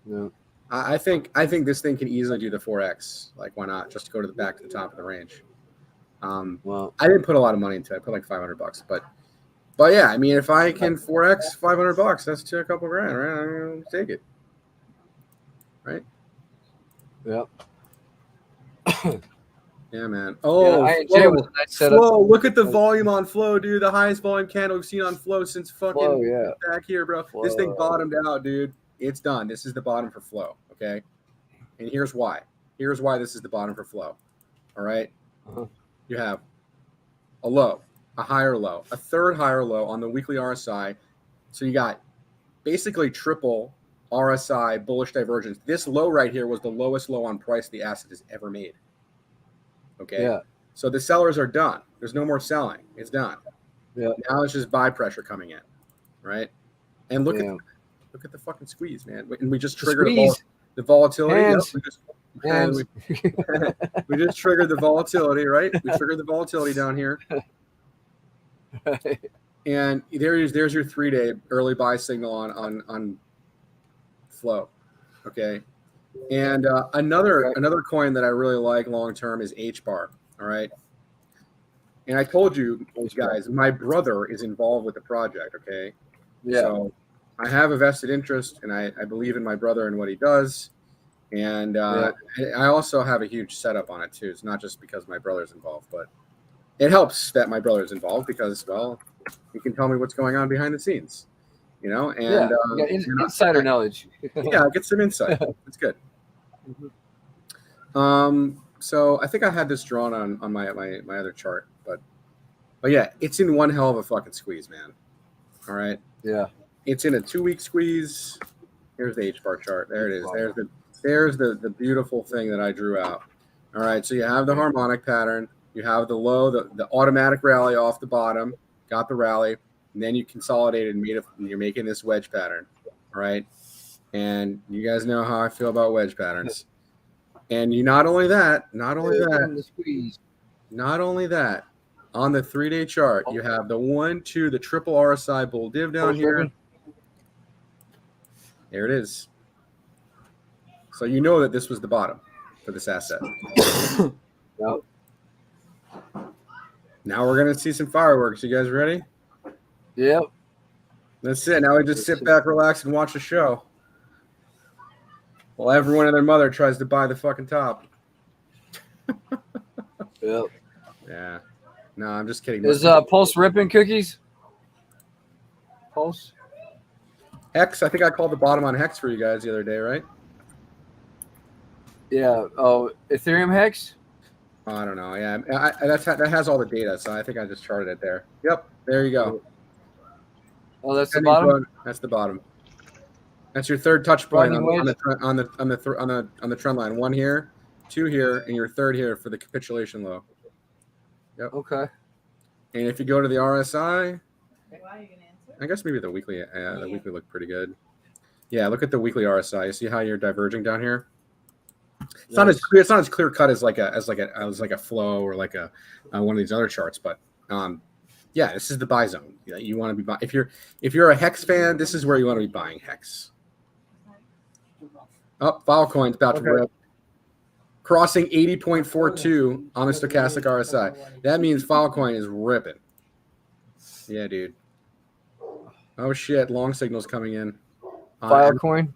No. I think this thing can easily do the 4x. Like, why not? Just go to the back to the top of the range. Well, I didn't put a lot of money into it. I put like $500, but yeah, I mean, if I can 4x $500, that's a couple grand, right? I'll take it, right? Yep. Yeah, man. Oh, yeah, Flow. was a nice setup. Flow. Look at the volume on Flow, dude. The highest volume candle we've seen on Flow since fucking Flow, yeah. back here, bro. Flow. This thing bottomed out, dude. It's done. This is the bottom for Flow, okay? And here's why. Here's why this is the bottom for Flow. All right? You have a low, a higher low, a third higher low on the weekly RSI. So you got basically triple RSI bullish divergence. This low right here was the lowest low on price the asset has ever made. Okay. Yeah. So the sellers are done. There's no more selling. It's done. Yeah. Now it's just buy pressure coming in, right? And look at the fucking squeeze, man. And we just triggered the volatility. Hands. Yep, we just triggered the volatility, right? We triggered the volatility down here. And there's your 3-day early buy signal on Flow. Okay. And another coin that I really like long term is HBAR. All right. And I told you guys, my brother is involved with the project. Okay. Yeah. So I have a vested interest, and I believe in my brother and what he does. And I also have a huge setup on it too. It's not just because my brother's involved, but it helps that my brother's involved because, well, he can tell me what's going on behind the scenes, you know. And insider knowledge. Yeah, I get some insight. It's good. So I think I had this drawn on my other chart, but yeah, it's in one hell of a fucking squeeze, man. All right. Yeah. It's in a 2-week squeeze. Here's the HBAR chart. There it is. There's the beautiful thing that I drew out. All right. So you have the harmonic pattern. You have the low, the automatic rally off the bottom. Got the rally, and then you consolidated and you're making this wedge pattern. All right. And you guys know how I feel about wedge patterns. And you not only that, on the 3-day chart, you have the 1, 2, the triple RSI bull div down here. There it is. So you know that this was the bottom for this asset. Yep. Now we're gonna see some fireworks. You guys ready? Yep. That's it. Now we just sit back, relax, and watch the show. While everyone and their mother tries to buy the fucking top. Yep. Yeah. No, I'm just kidding. Is Pulse ripping cookies? Pulse? Hex, I think I called the bottom on Hex for you guys the other day, right? Yeah. Oh, Ethereum Hex? I don't know. Yeah, that has all the data, so I think I just charted it there. Yep, there you go. Oh, that's the bottom. That's the bottom. That's your third touch point on the trend line. 1 here, 2 here, and your third here for the capitulation low. Yep. Okay. And if you go to the RSI, I guess maybe the weekly. The weekly looked pretty good. Yeah, look at the weekly RSI. You see how you're diverging down here? It's not as clear. It's not as clear cut as like a flow or like a one of these other charts, but yeah, this is the buy zone. You want to be if you're a Hex fan, this is where you want to be buying Hex. Oh, Filecoin's about to rip, crossing 80.42 on the stochastic RSI. That means Filecoin is ripping. Yeah, dude. Oh shit, long signals coming in. Filecoin,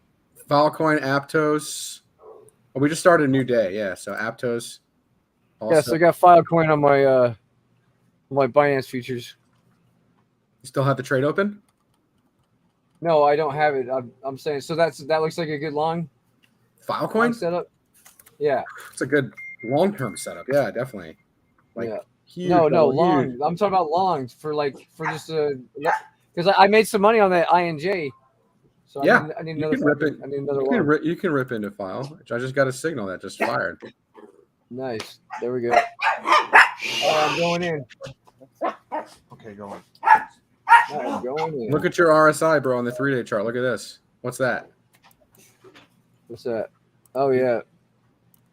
Aptos. Oh, we just started a new day, yeah. So Aptos. Also. Yeah, so I got Filecoin on my Binance futures. You still have the trade open? No, I don't have it. I'm saying so. That looks like a good long Filecoin setup. Yeah, it's a good long-term setup. Yeah, definitely. Huge, no, long. I'm talking about long for just because I made some money on that INJ. So yeah, I need another. I need another one. You can rip into File. I just got a signal that just fired. Nice. There we go. I'm going in. Okay, go on. I'm going in. Look at your RSI, bro, on the 3-day chart. Look at this. What's that? What's that? Oh yeah.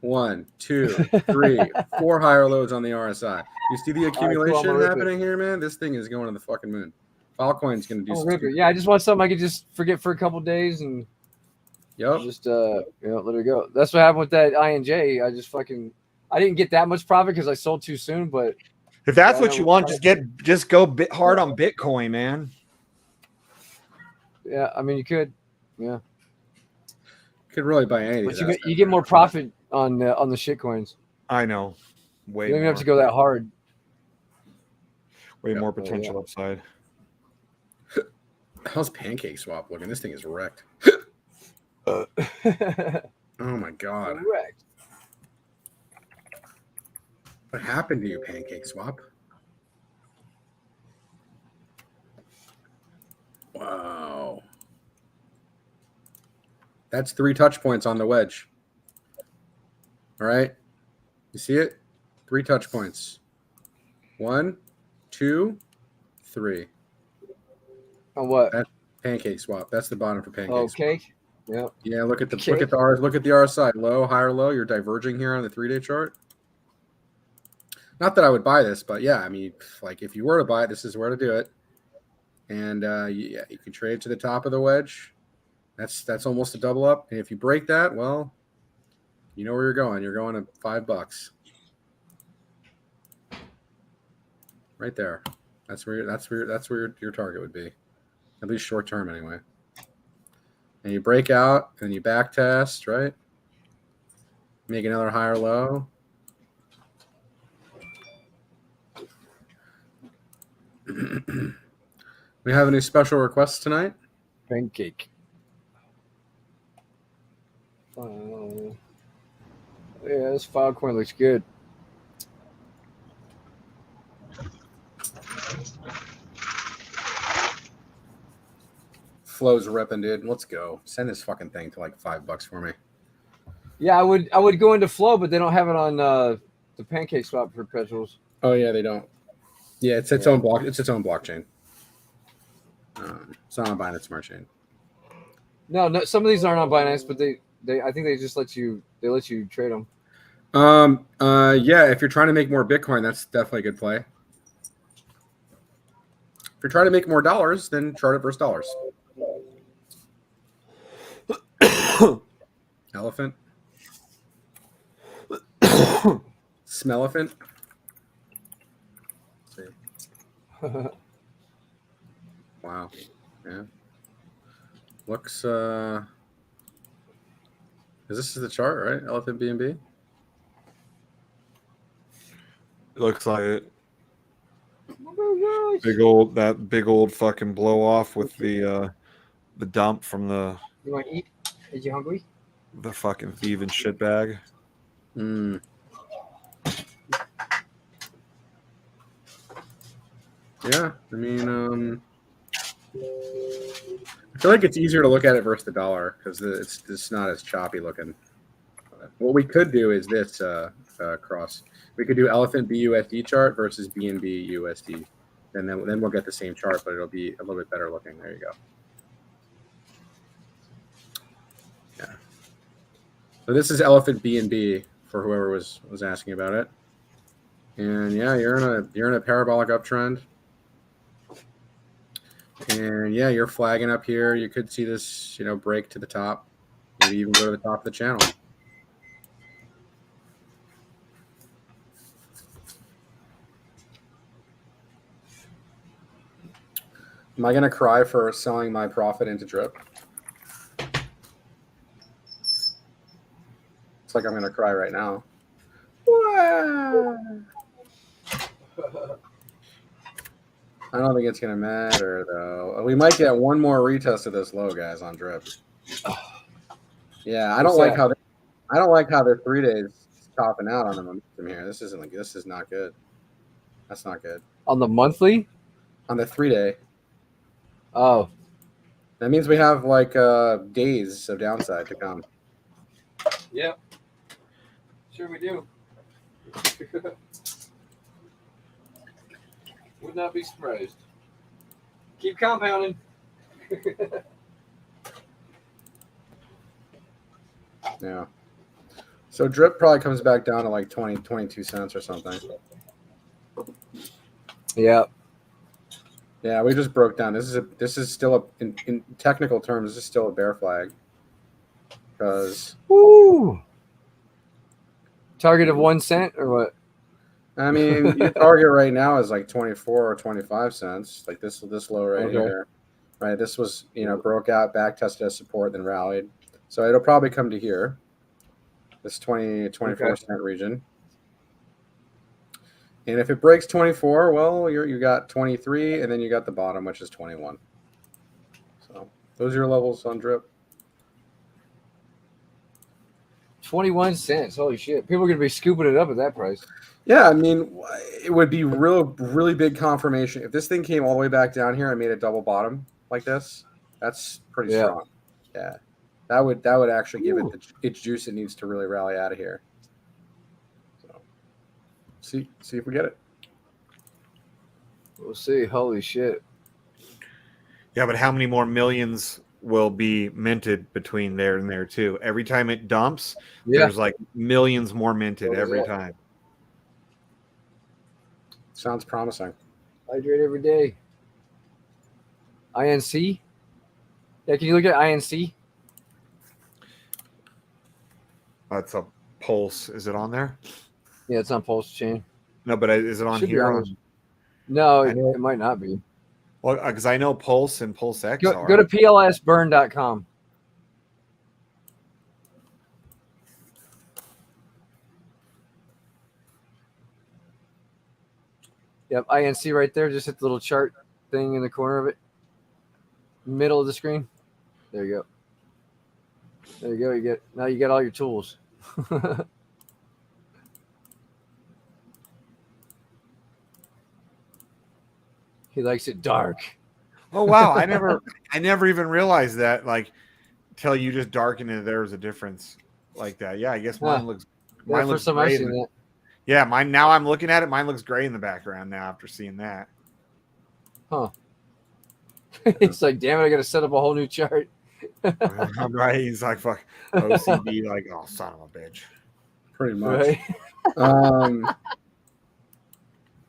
1, 2, 3, 4 higher lows on the RSI. You see the accumulation happening here, man? This thing is going to the fucking moon. Filecoin's going to do something. Yeah, I just want something I could just forget for a couple days and just let it go. That's what happened with that INJ. I just fucking I didn't get that much profit because I sold too soon. But If that's I what know you we're want, trying- just go hard on Bitcoin, man. yeah, I mean you could, yeah, Could really buy any of but these. you assets. get more profit on the shit coins. I know. Way You don't even more. have to go that hard. Way more yeah. potential upside. How's Pancake Swap looking? This thing is wrecked. Oh my god. Correct. What happened to you, Pancake Swap? Wow. That's 3 touch points on the wedge. All right. You see it? 3 touch points. 1, 2, 3. On what? That's Pancake Swap. That's the bottom for Pancake Oh, Swap. cake. Yeah. Yeah, look at the Cake. look at the RSI. Low, higher, low. You're diverging here on the 3-day chart. Not that I would buy this, but yeah, I mean, like if you were to buy it, this is where to do it. And yeah, you can trade to the top of the wedge. That's almost a double up. And if you break that, well, you know where you're going. You're going to $5. Right there. That's where your target would be. At least short term anyway. And you break out and you back test, right? Make another higher low. We have any special requests tonight? Pancake. Yeah, this Filecoin looks good. Flow's ripping, dude. Let's go. Send this fucking thing to like $5 for me. Yeah, I would go into Flow, but they don't have it on the Pancake Swap perpetuals. Oh yeah, they don't. Yeah, it's its own block. It's its own blockchain. It's not on Binance Smart Chain. No, some of these aren't on Binance, but they I think they just let you trade them. Yeah, if you're trying to make more Bitcoin, that's definitely a good play. If you're trying to make more dollars, then chart it versus dollars. Elephant. Smelephant. Wow. Yeah. Looks this is the chart, right? Elephant BNB. It looks like it. Big old fucking blow off with the dump from the. You want to eat? Are you hungry? The fucking thieving shitbag. Mm. Yeah, I mean, I feel like it's easier to look at it versus the dollar because it's not as choppy looking. What we could do is this cross. We could do Elephant BUSD chart versus BNB USD, and then we'll get the same chart, but it'll be a little bit better looking. There you go. Yeah. So this is Elephant BNB for whoever was asking about it. And yeah, you're in a parabolic uptrend. And yeah, you're flagging up here. You could see this, break to the top. Maybe even go to the top of the channel. Am I going to cry for selling my profit into drip? It's like I'm going to cry right now. I don't think it's going to matter, though. We might get one more retest of this low, guys, on drip. Yeah, I don't like how they're 3 days topping out on the momentum here. This is not good. That's not good. On the monthly? On the 3 day. Oh. That means we have like days of downside to come. Yep. Sure we do. Would not be surprised. Keep compounding. Yeah. So drip probably comes back down to like 22 cents or something. Yeah. Yeah, we just broke down. This is still in technical terms, this is still a bear flag. Because Target of 1 cent or what? I mean, your target right now is like 24 or 25 cents, like this low right here. Right, this was broke out, back tested as support, then rallied. So it'll probably come to here, this 24 cent region. And if it breaks 24, well, you got 23, and then you got the bottom, which is 21. So those are your levels on drip. 21 cents. Holy shit! People are gonna be scooping it up at that price. Yeah, I mean, it would be really big confirmation if this thing came all the way back down here and made a double bottom like this. That's pretty strong. Yeah, that would actually give it its juice it needs to really rally out of here. So, see if we get it. We'll see. Holy shit! Yeah, but how many more millions will be minted between there and there too? Every time it dumps, there's like millions more minted every time. Sounds promising. Hydrate every day. INC? Yeah, can you look at INC? That's a Pulse. Is it on there? Yeah, it's on Pulse Chain. No, but is it on here? No, it might not be. Well, because I know Pulse and Pulse X. Go to plsburn.com. Yep, INC right there. Just hit the little chart thing in the corner of it. Middle of the screen. There you go. There you go. Now you got all your tools. He likes it dark. Oh wow, I never even realized that, like, till you just darken it, there was a difference like that. Yeah, I guess mine looks gray. Yeah, mine, now I'm looking at it, mine looks gray in the background now after seeing that. Huh. It's like, damn it, I gotta set up a whole new chart. Right, he's like, fuck, OCD, like, oh, son of a bitch. Pretty much. Right?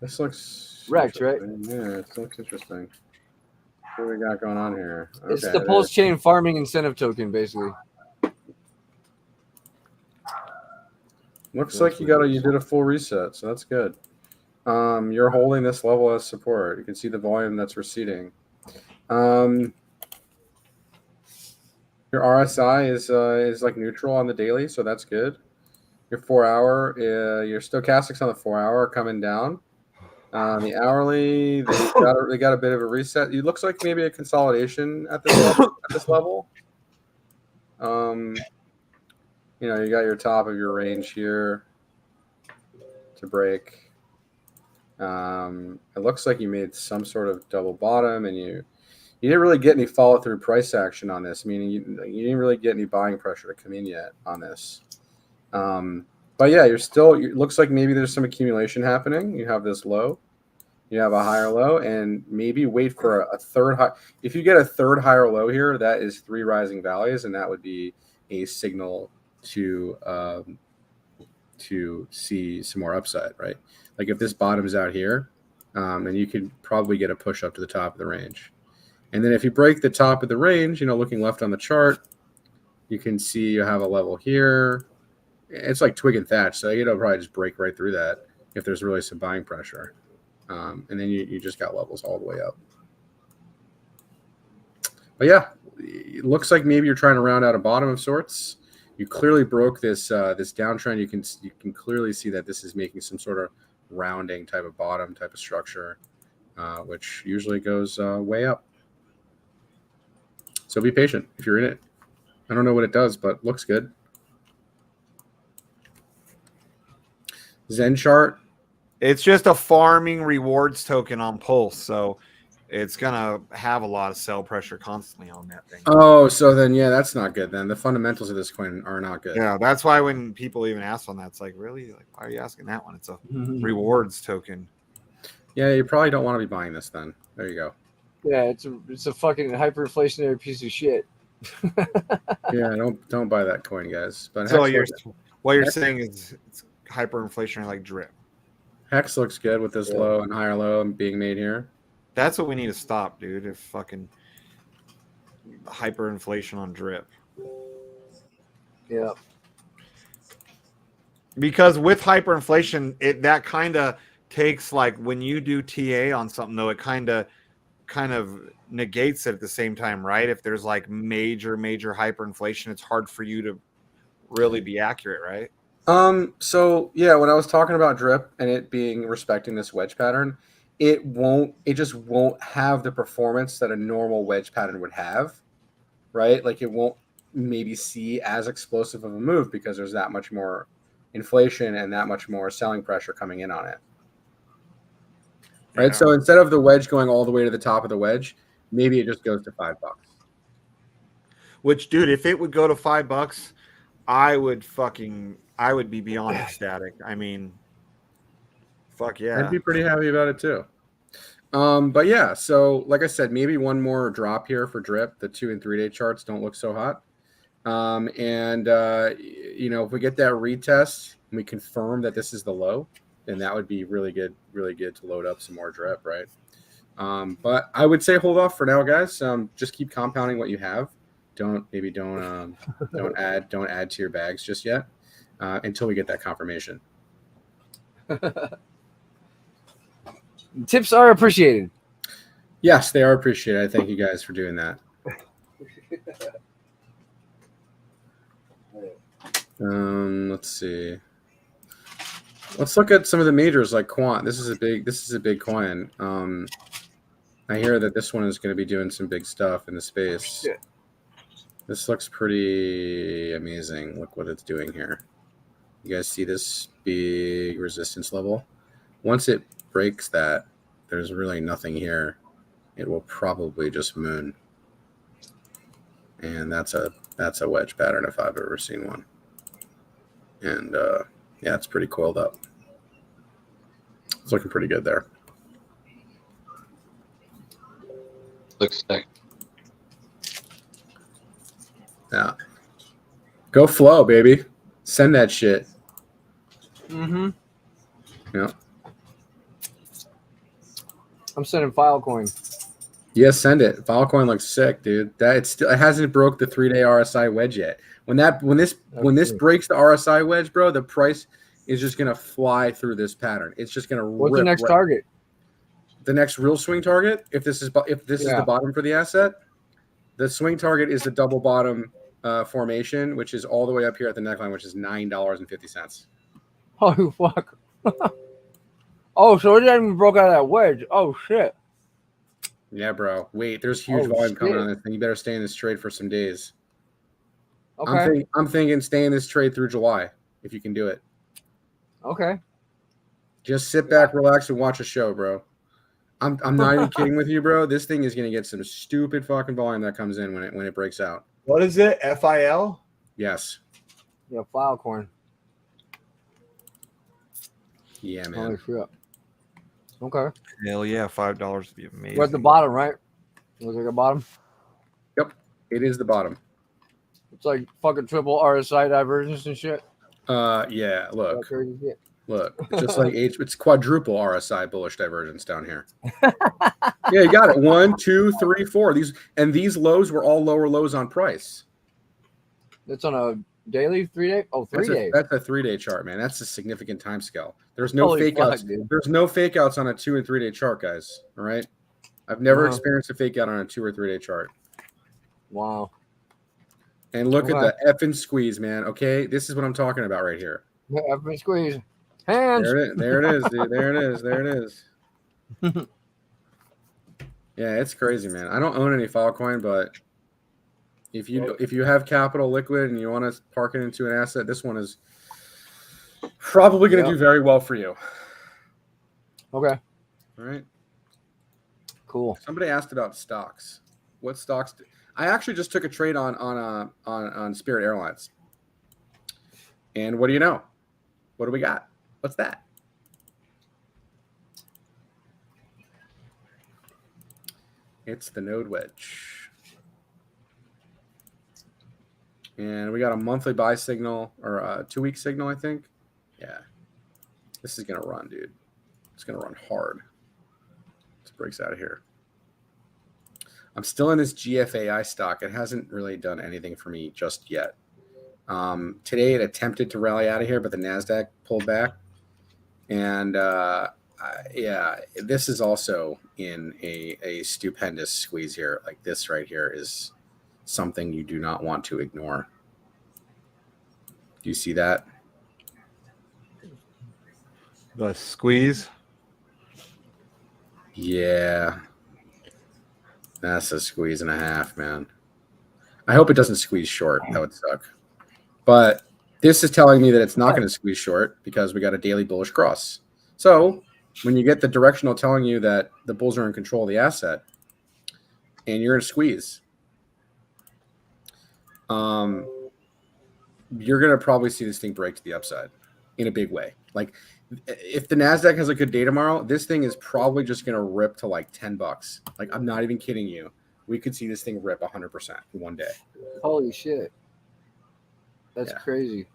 This looks wrecked, right? Yeah, it looks interesting. What do we got going on here? Okay, it's the Pulse Chain farming incentive token, basically. Looks like you did a full reset, so that's good. You're holding this level as support. You can see the volume that's receding. Your RSI is like neutral on the daily, so that's good. Your 4 hour, your stochastics on the 4 hour are coming down. The hourly, they got a bit of a reset. It looks like maybe a consolidation at this level. You got your top of your range here to break. It looks like you made some sort of double bottom, and you didn't really get any follow through price action on this. Meaning you didn't really get any buying pressure to come in yet on this. But yeah, it looks like maybe there's some accumulation happening. You have this low, you have a higher low, and maybe wait for a third high. If you get a third higher low here, that is 3 rising valleys, and that would be a signal to see some more upside, right? Like if this bottoms out here, then you could probably get a push up to the top of the range. And then if you break the top of the range, looking left on the chart, you can see you have a level here. It's like twig and thatch, so probably just break right through that if there's really some buying pressure. And then you just got levels all the way up. But yeah, it looks like maybe you're trying to round out a bottom of sorts. You clearly broke this downtrend. You can clearly see that this is making some sort of rounding type of bottom type of structure, which usually goes way up. So be patient if you're in it. I don't know what it does, but looks good. Zen chart. It's just a farming rewards token on Pulse, so it's gonna have a lot of sell pressure constantly on that thing. Oh, so then that's not good. Then the fundamentals of this coin are not good. Yeah, that's why when people even ask on that, it's like, really, like, why are you asking that one? It's a rewards token. Yeah, you probably don't want to be buying this then. There you go. Yeah, it's a fucking hyperinflationary piece of shit. Yeah, don't buy that coin, guys. But so what you're saying is it's hyperinflationary like drip. Hex looks good with this low and higher low being made here. That's what we need to stop, dude. If fucking hyperinflation on drip. Yeah. Because with hyperinflation, that kind of takes, like, when you do TA on something, though, it kind of negates it at the same time, right? If there's like major hyperinflation, it's hard for you to really be accurate, right? So yeah, when I was talking about drip and it being respecting this wedge pattern, it just won't have the performance that a normal wedge pattern would have, right? Like it won't maybe see as explosive of a move because there's that much more inflation and that much more selling pressure coming in on it. Right. Yeah. So instead of the wedge going all the way to the top of the wedge, maybe it just goes to $5. Which, dude, if it would go to $5, I would be beyond ecstatic. I mean, fuck yeah. I'd be pretty happy about it too. But yeah, so like I said, maybe one more drop here for drip. The 2 and 3 day charts don't look so hot. If we get that retest and we confirm that this is the low, then that would be really good to load up some more drip, right? But I would say hold off for now, guys. Just keep compounding what you have. Don't add to your bags just yet until we get that confirmation. Tips are appreciated. Yes, they are appreciated. I thank you guys for doing that. Let's see. Let's look at some of the majors like Quant. This is a big coin. I hear that this one is going to be doing some big stuff in the space. Shit. This looks pretty amazing. Look what it's doing here. You guys see this big resistance level? Once it breaks that, there's really nothing here. It will probably just moon. And that's a wedge pattern if I've ever seen one. And yeah, it's pretty coiled up. It's looking pretty good there. Looks sick. Yeah. Go flow, baby. Send that shit. Mm-hmm. Yeah. I'm sending Filecoin. Yeah, send it. Filecoin looks sick, dude. It hasn't broke the 3-day RSI wedge yet. When this breaks the RSI wedge, bro, the price is just gonna fly through this pattern. It's just gonna What's the next target? The next real swing target, if this is the bottom for the asset, the swing target is the double bottom formation, which is all the way up here at the neckline, which is $9.50. Oh fuck! Oh, so it hasn't even broke out of that wedge. Oh shit! Yeah, bro. Wait, there's huge volume coming on this thing. You better stay in this trade for some days. Okay. I'm thinking stay in this trade through July if you can do it. Okay. Just sit back, relax, and watch a show, bro. I'm not even kidding with you, bro. This thing is gonna get some stupid fucking volume that comes in when it breaks out. What is it? FIL? Yes. Yeah, Filecoin. Yeah, man. Holy shit. Okay. Hell yeah, $5 would be amazing. We're at the bottom, right? Looks like a bottom. Yep, it is the bottom. It's like fucking triple RSI divergence and shit. Yeah. Look, it's just like it's quadruple RSI bullish divergence down here. Yeah, you got it. 1, 2, 3, 4. These lows were all lower lows on price. That's on a daily 3 day. Oh, 3 days. That's a 3 day chart, man. That's a significant time scale. There's no fake outs. There's no fake outs on a 2 and 3 day chart, guys. All right. I've never experienced a fake out on a 2 or 3 day chart. Wow. And look at the effing squeeze, man. Okay, this is what I'm talking about right here. Effing squeeze. Hands. There it is, dude. There it is. Yeah, it's crazy, man. I don't own any Filecoin, but if you have capital liquid and you want to park it into an asset, this one is probably going to do very well for you. Okay. All right. Cool. Somebody asked about stocks. What stocks? I actually just took a trade on Spirit Airlines. And what do you know? What do we got? What's that? It's the node wedge. And we got a monthly buy signal or a 2-week signal, I think. Yeah. This is going to run, dude. It's going to run hard. It breaks out of here. I'm still in this GFAI stock. It hasn't really done anything for me just yet. Today it attempted to rally out of here, but the NASDAQ pulled back. And yeah, this is also in a stupendous squeeze here. Like this right here is something you do not want to ignore. Do you see that? The squeeze? Yeah. That's a squeeze and a half, man. I hope it doesn't squeeze short. That would suck. But this is telling me that it's not going to squeeze short because we got a daily bullish cross. So when you get the directional telling you that the bulls are in control of the asset and you're in a squeeze, you're going to probably see this thing break to the upside in a big way. Like if the NASDAQ has a good day tomorrow, this thing is probably just going to rip to like $10. Like I'm not even kidding you. We could see this thing rip 100% in one day. Holy shit. That's crazy.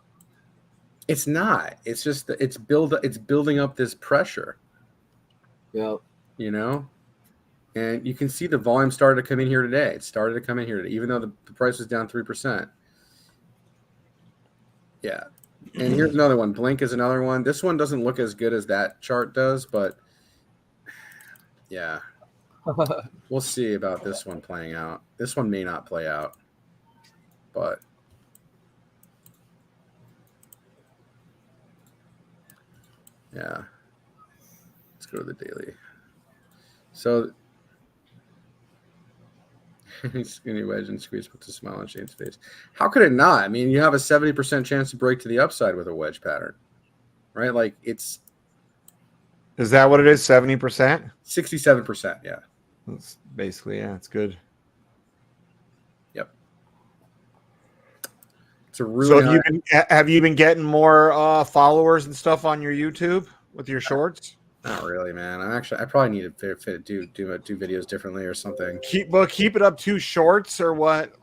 It's not. It's just it's building up this pressure. Yeah. You know? And you can see the volume started to come in here today. It started to come in here today, even though the price was down 3%. Yeah. And here's another one. Blink is another one. This one doesn't look as good as that chart does, but yeah. We'll see about this one playing out. This one may not play out, but yeah. Let's go to the daily. So skinny wedge and squeeze puts a smile on Shane's face. How could it not? I mean, you have a 70% chance to break to the upside with a wedge pattern, right? Like it's. Is that what it is? 70%? 67%. Yeah. That's basically, yeah, it's good. Yep. It's a really. So have you been getting more followers and stuff on your YouTube with your shorts? Not really, man. I probably need to do videos differently or something. Keep it up to shorts or what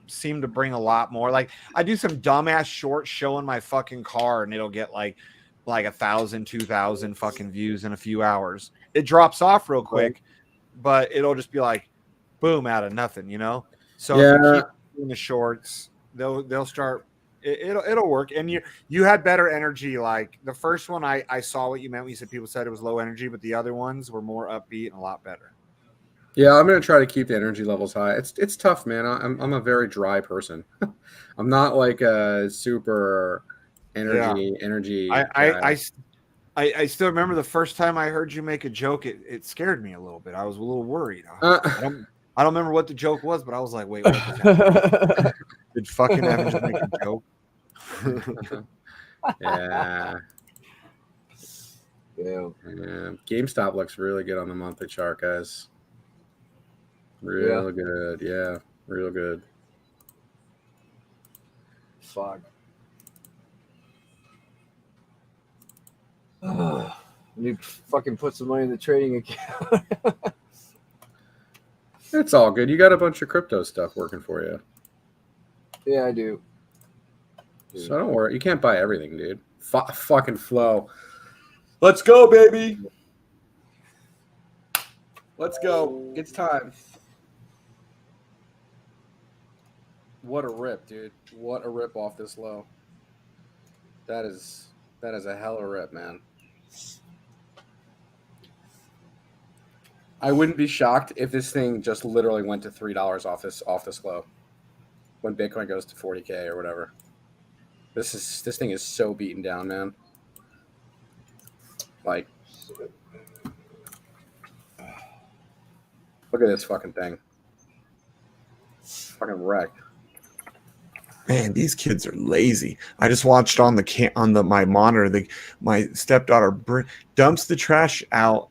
seem to bring a lot more. Like I do some dumbass shorts showing my fucking car and it'll get like 1,000, 2,000 fucking views in a few hours. It drops off real quick, but it'll just be like boom out of nothing, you know? So if you keep doing the shorts, they'll start. It'll work. And you had better energy. Like the first one, I saw what you meant when you said people said it was low energy, but the other ones were more upbeat and a lot better. Yeah, I'm gonna try to keep the energy levels high. It's tough, man. I'm a very dry person. I'm not like a super energy. I still remember the first time I heard you make a joke. It scared me a little bit. I was a little worried. I don't remember what the joke was, but I was like, wait, what was that? Did fucking Evan just make a joke? Yeah. Yeah. GameStop looks really good on the monthly chart, guys. Real good. Yeah. Real good. Fuck. I need to fucking put some money in the trading account. It's all good. You got a bunch of crypto stuff working for you. Yeah, I do. So don't worry. You can't buy everything, dude. Fucking flow. Let's go, baby. Let's go. It's time. What a rip, dude. What a rip off this low. That is a hell of a rip, man. I wouldn't be shocked if this thing just literally went to $3 off this low when Bitcoin goes to 40K or whatever. This thing is so beaten down, man. Like, look at this fucking thing. Fucking wrecked. Man, these kids are lazy. I just watched on my monitor. My stepdaughter dumps the trash out.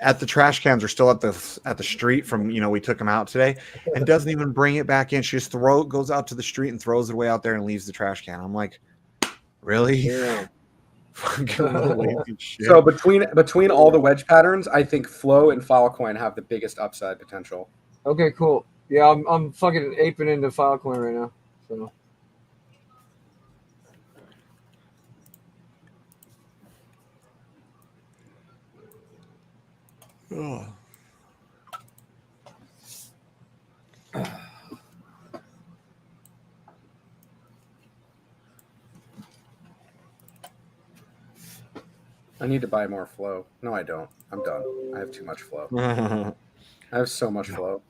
The trash cans are still at the street from we took them out today, and doesn't even bring it back in. She just goes out to the street and throws it away out there and leaves the trash can. I'm like, really? Yeah. So between all the wedge patterns, I think Flow and Filecoin have the biggest upside potential. Okay, cool. Yeah, I'm fucking aping into Filecoin right now. So. Oh. I need to buy more flow. No, I don't. I'm done. I have too much flow. I have so much flow.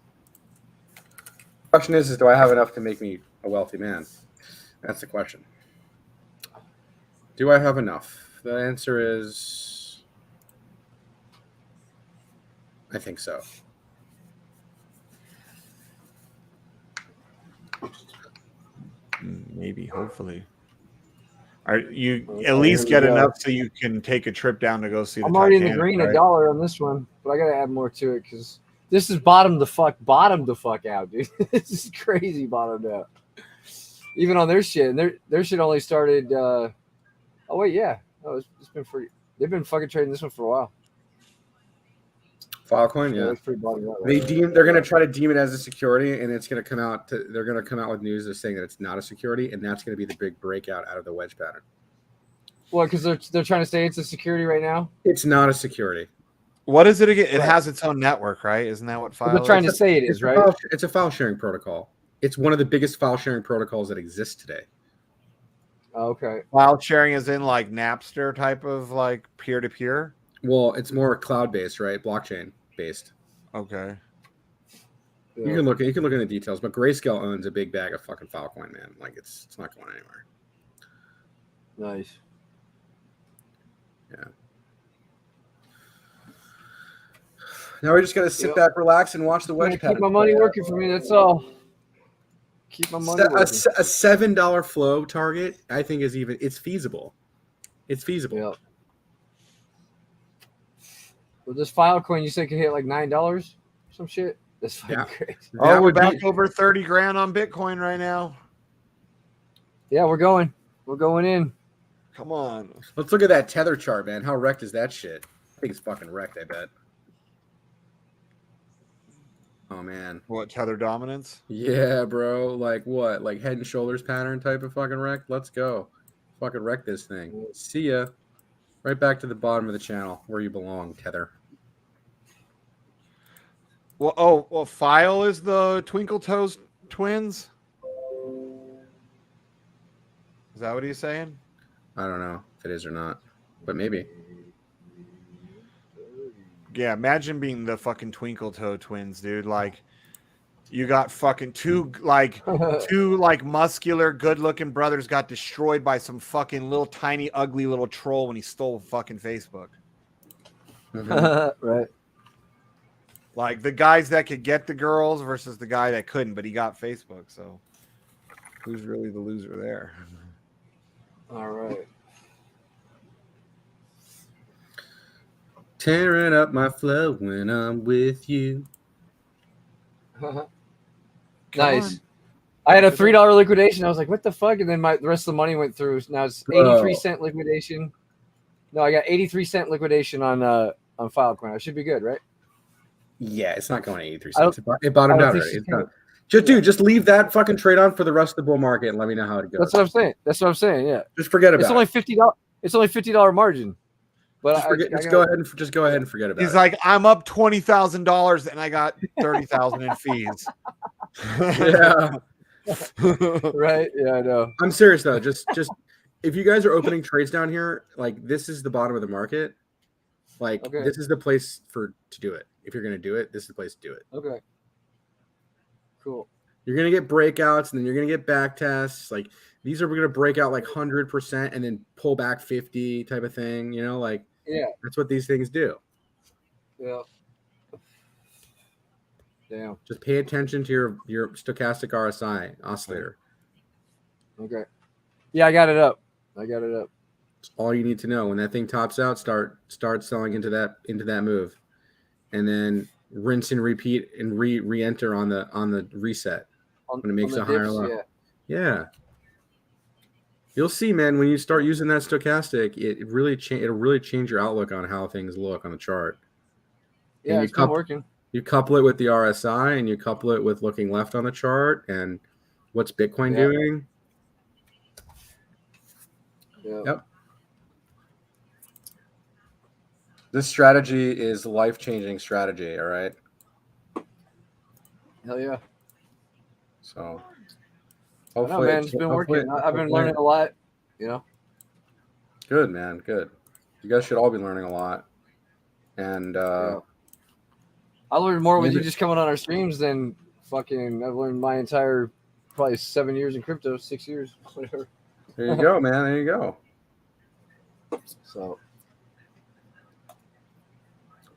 Question is do I have enough to make me a wealthy man? That's the question. Do I have enough? The answer is I think so. Maybe, hopefully. You at least get enough so you can take a trip down to go see the I'm already Titanic, in the green, right? $1 on this one, but I gotta add more to it because this is bottom the fuck out, dude. This is crazy bottomed out. Even on their shit, and their shit only started. Oh wait, yeah, no, it's been free. They've been fucking trading this one for a while. Filecoin, yeah. It's pretty bottomed out. Right? They're gonna try to deem it as a security, and it's gonna come out. They're gonna come out with news of saying that it's not a security, and that's gonna be the big breakout out of the wedge pattern. Well, because they're trying to say it's a security right now. It's not a security. What is it again? It Right. has its own network, right? Isn't that what file? They're trying to say it is, right? It's a file sharing protocol. It's one of the biggest file sharing protocols that exists today. Okay. File sharing is in like Napster type of like peer to peer. Well, it's more cloud based, right? Blockchain based. Okay. Yeah. You can look in the details, but Grayscale owns a big bag of fucking Filecoin, man. Like it's not going anywhere. Nice. Yeah. Now we just gotta sit back, relax, and watch the wedge pattern. Keep my money working for me. That's all. Keep my money working. A $7 flow target, I think, it's feasible. It's feasible. Yep. Well, this Filecoin you said could hit like $9, some shit. That's fucking crazy. Oh, we're back over 30 grand on Bitcoin right now. Yeah, we're going in. Come on. Let's look at that tether chart, man. How wrecked is that shit? I think it's fucking wrecked, I bet. Oh man. What, tether dominance? Yeah, bro. Like what? Like head and shoulders pattern type of fucking wreck? Let's go. Fucking wreck this thing. See ya. Right back to the bottom of the channel where you belong, Tether. Well, File is the Twinkle Toes twins? Is that what he's saying? I don't know if it is or not, but maybe. Yeah, imagine being the fucking Twinkle Toe twins, dude. Like, you got fucking two muscular, good-looking brothers got destroyed by some fucking little tiny, ugly little troll when he stole fucking Facebook. Mm-hmm. Right. Like the guys that could get the girls versus the guy that couldn't, but he got Facebook. So, who's really the loser there? All right. Tearing up my flow when I'm with you. Nice. I had a $3 liquidation. I was like, what the fuck? And then the rest of the money went through. Now it's 83-cent liquidation. No, I got 83-cent liquidation on Filecoin. I should be good, right? Yeah, it's not going to 83 cents. It bottomed out already. It's done. Just leave that fucking trade on for the rest of the bull market and let me know how it goes. That's what I'm saying. Yeah. Just forget about it. It's only $50 margin. But just go ahead and forget about it. He's like, I'm up $20,000 and I got 30,000 in fees. Yeah. Right. Yeah, I know. I'm serious though. Just if you guys are opening trades down here, like this is the bottom of the market. Like this is the place to do it. If you're gonna do it, this is the place to do it. Okay. Cool. You're gonna get breakouts and then you're gonna get back tests. Like these are gonna break out like 100% and then pull back 50 type of thing. You know, like that's what these things do. Yeah. Damn. Just pay attention to your stochastic RSI oscillator. Okay. Yeah, I got it up. That's all you need to know. When that thing tops out, start selling into that move, and then rinse and repeat and re-enter on the reset when it makes a higher low. Yeah. You'll see, man. When you start using that stochastic, it'll really change your outlook on how things look on the chart. Yeah, it's been working. You couple it with the RSI, and you couple it with looking left on the chart, and what's Bitcoin doing? Yep. This strategy is life-changing strategy. All right. Hell yeah. So hopefully, man, it's been working. I've been learning a lot. You know. Good, man. Good. You guys should all be learning a lot. And I learned more with maybe- you just coming on our streams than fucking I've learned my entire probably 7 years in crypto, 6 years, whatever. there you go, man. There you go. So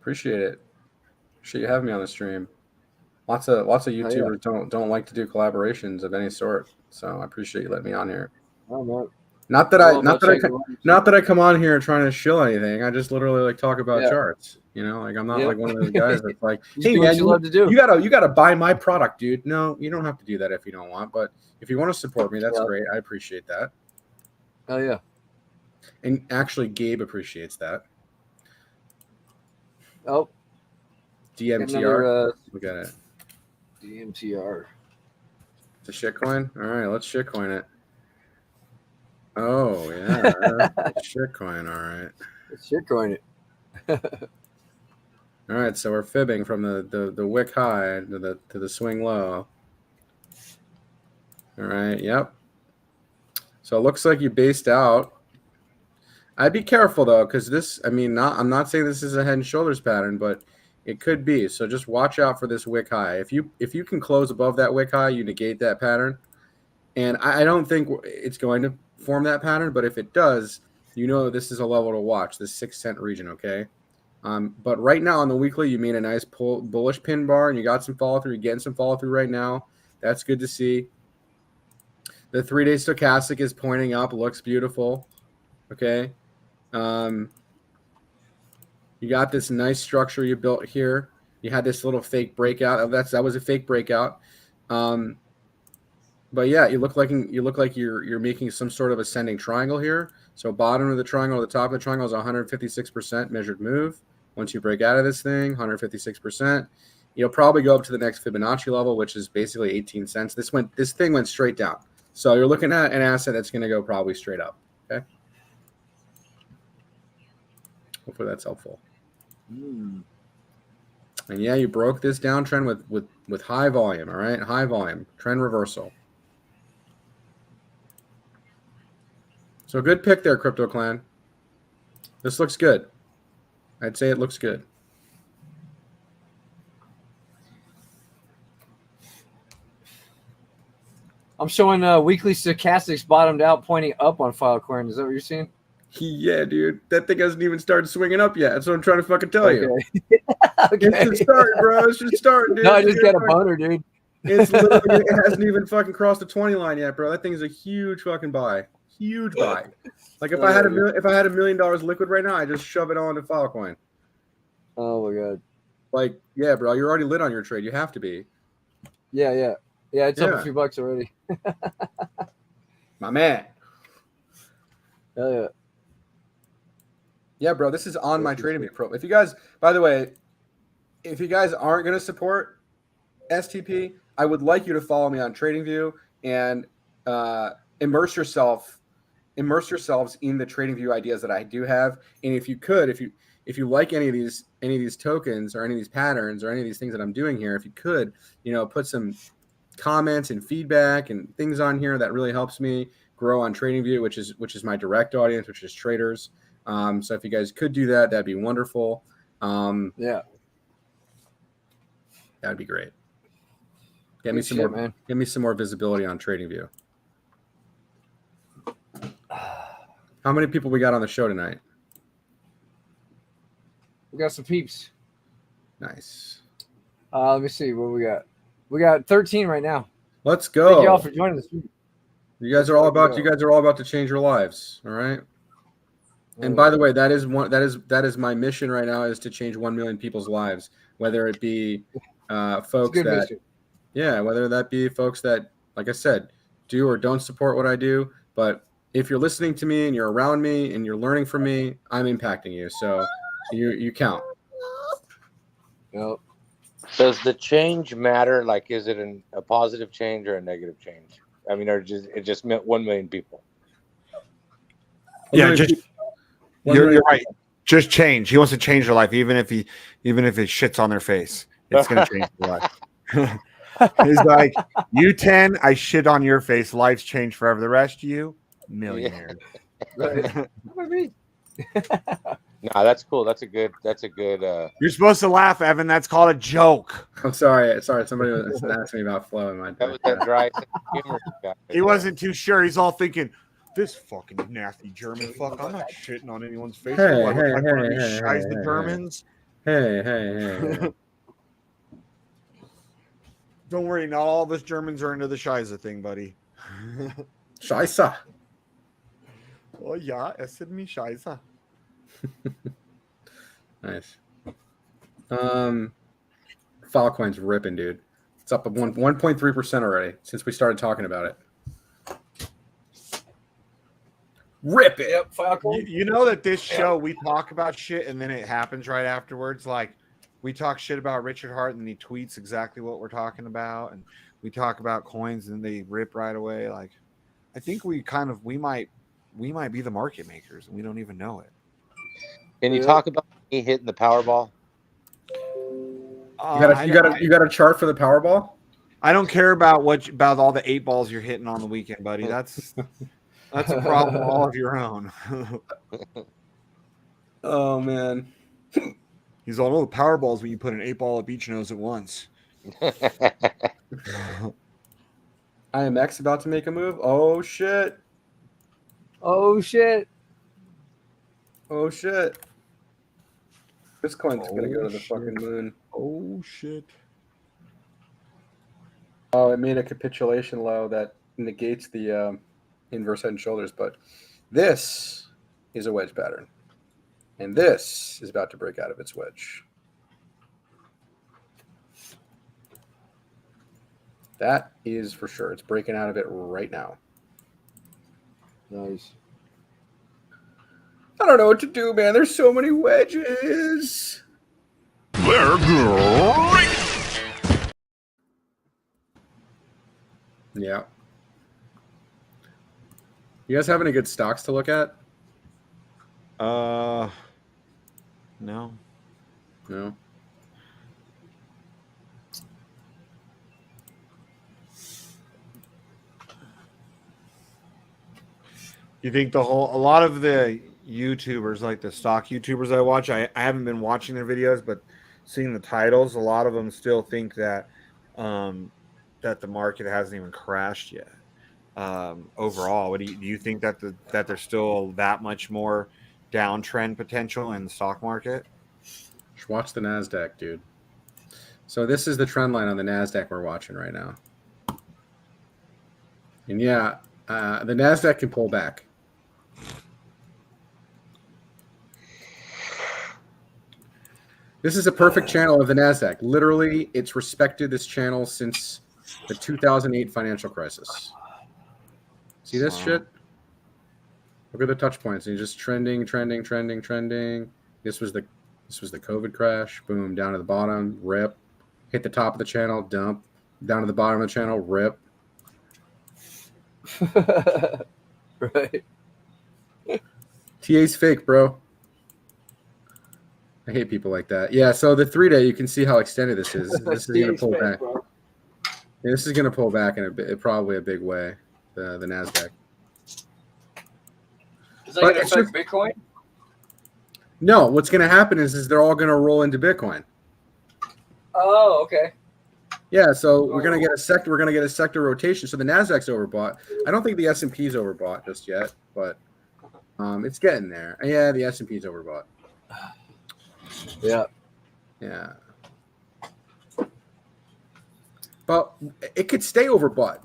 Appreciate it. Appreciate you having me on the stream. Lots of YouTubers don't like to do collaborations of any sort. So I appreciate you letting me on here. oh, man. Not that I come on here trying to shill anything. I just literally like talk about charts. You know, like I'm not like one of those guys that's like, hey man, you love to do. you gotta buy my product, dude. No, you don't have to do that if you don't want. But if you want to support me, that's great. I appreciate that. Oh yeah. And actually, Gabe appreciates that. Oh. DMTR. Look at it. DMTR. It's a shitcoin. All right, let's shitcoin it. Oh yeah, shitcoin. All right. Let's shitcoin it. All right, so we're fibbing from the wick high to the swing low. All right, yep. So it looks like you based out. I'd be careful though, because this, I mean, I'm not saying this is a head and shoulders pattern, but it could be. So just watch out for this wick high. If you can close above that wick high, you negate that pattern. And I don't think it's going to form that pattern, but if it does, you know this is a level to watch, this 6 cent region, okay? But right now on the weekly, you made a nice bullish pin bar, and you got some follow through. You're getting some follow through right now. That's good to see. The 3-day stochastic is pointing up, looks beautiful. Okay. You got this nice structure you built here. You had this little fake breakout. That was a fake breakout. But yeah, you look like you're making some sort of ascending triangle here. So bottom of the triangle, the top of the triangle is 156% measured move. Once you break out of this thing, 156%. You'll probably go up to the next Fibonacci level, which is basically 18 cents. This thing went straight down. So you're looking at an asset that's going to go probably straight up. Okay. Hopefully that's helpful. And yeah, you broke this downtrend with high volume. All right, high volume trend reversal. So good pick there, Crypto Clan. This looks good. I'd say it looks good. I'm showing weekly stochastics bottomed out, pointing up on Filecoin. Is that what you're seeing? Yeah, dude. That thing hasn't even started swinging up yet. That's what I'm trying to fucking tell you. Okay. It should start, bro. It should start, dude. No, I just got a boner, dude. It hasn't even fucking crossed the 20 line yet, bro. That thing is a huge fucking buy. Huge buy. Like if I had $1 million liquid right now, I just shove it onto Filecoin. Oh my god. Like, yeah, bro, you're already lit on your trade. You have to be. Yeah. It's up a few bucks already. My man. Hell yeah. Yeah, bro, this is on my TradingView Pro. If you guys, by the way, if you guys aren't going to support STP, I would like you to follow me on TradingView and immerse yourselves in the TradingView ideas that I do have. And if you could, if you like any of these tokens or any of these patterns or any of these things that I'm doing here, if you could, put some comments and feedback and things on here, that really helps me grow on TradingView, which is my direct audience, which is traders. So if you guys could do that, that'd be wonderful. Yeah, that'd be great. Get me some more visibility on TradingView. How many people we got on the show tonight? We got some peeps. Nice. Let me see what we got. We got 13 right now. Let's go. Thank you all for joining us. You guys are all about to change your lives. All right. And by the way, that is my mission right now, is to change 1 million people's lives, whether it be folks whether that be folks that, like I said, do or don't support what I do. But if you're listening to me and you're around me and you're learning from me, I'm impacting you. So you count. Yep. Does the change matter? Like, is it a positive change or a negative change? I mean, it just meant 1 million people. Yeah, you're right. Just change. He wants to change their life, even if it shits on their face. It's gonna change their life. He's like, you 10, I shit on your face. Life's changed forever. The rest of you, millionaires. Right. Nah, that's cool. That's a good. You're supposed to laugh, Evan. That's called a joke. I'm sorry. Somebody was asking me about flow in my. That was that dry sense of humor. He wasn't too sure. He's all thinking, this fucking nasty German fuck. I'm not shitting on anyone's face. Hey, What, hey, like hey, one of these hey, Scheisse hey, hey. Germans? Hey. Don't worry, not all of us Germans are into the Scheisse thing, buddy. Scheisse. Oh ja, es sind mi Scheisse. Nice. Filecoin's ripping, dude. It's up 1.3% already since we started talking about it. Rip it. Yep, Filecoin. You know that this show we talk about shit and then it happens right afterwards. Like we talk shit about Richard Hart and he tweets exactly what we're talking about, and we talk about coins and they rip right away. Like I think we might be the market makers and we don't even know it. Can you talk about me hitting the Powerball? You got a chart for the Powerball? I don't care about about all the 8 balls you're hitting on the weekend, buddy. That's a problem all of your own. Oh man. He's all, the Powerball's when you put an 8 ball at beach nose at once. IMX about to make a move. Oh shit. Oh shit. Oh shit. This coin's gonna go to the fucking moon. Oh shit. Oh, it made a capitulation low that negates the inverse head and shoulders, but this is a wedge pattern. And this is about to break out of its wedge. That is for sure. It's breaking out of it right now. Nice. I don't know what to do, man. There's so many wedges. They're great. Yeah. You guys have any good stocks to look at? No. No. You think a lot of the YouTubers, like the stock YouTubers I watch, I haven't been watching their videos, but seeing the titles, a lot of them still think that that the market hasn't even crashed yet. Overall, do you think that that there's still that much more downtrend potential in the stock market? Just watch the NASDAQ, dude. So this is the trend line on the NASDAQ we're watching right now. And yeah, the NASDAQ can pull back. This is a perfect channel of the NASDAQ. Literally, it's respected this channel since the 2008 financial crisis. See this shit? Look at the touch points. And just trending. This was the COVID crash. Boom, down to the bottom, rip. Hit the top of the channel, dump. Down to the bottom of the channel, rip. Right. TA's fake, bro. I hate people like that. Yeah, so the 3-day, you can see how extended this is. This is going to pull back. Yeah, this is going to pull back in probably a big way, the NASDAQ. Does that going to affect Bitcoin? No, what's going to happen is they're all going to roll into Bitcoin. Oh, okay. Yeah, so we're going to get a sector. We're going to get a sector rotation. So the NASDAQ's overbought. I don't think the S&P's overbought just yet, but it's getting there. Yeah, the S&P's overbought. Yeah. But it could stay overbought.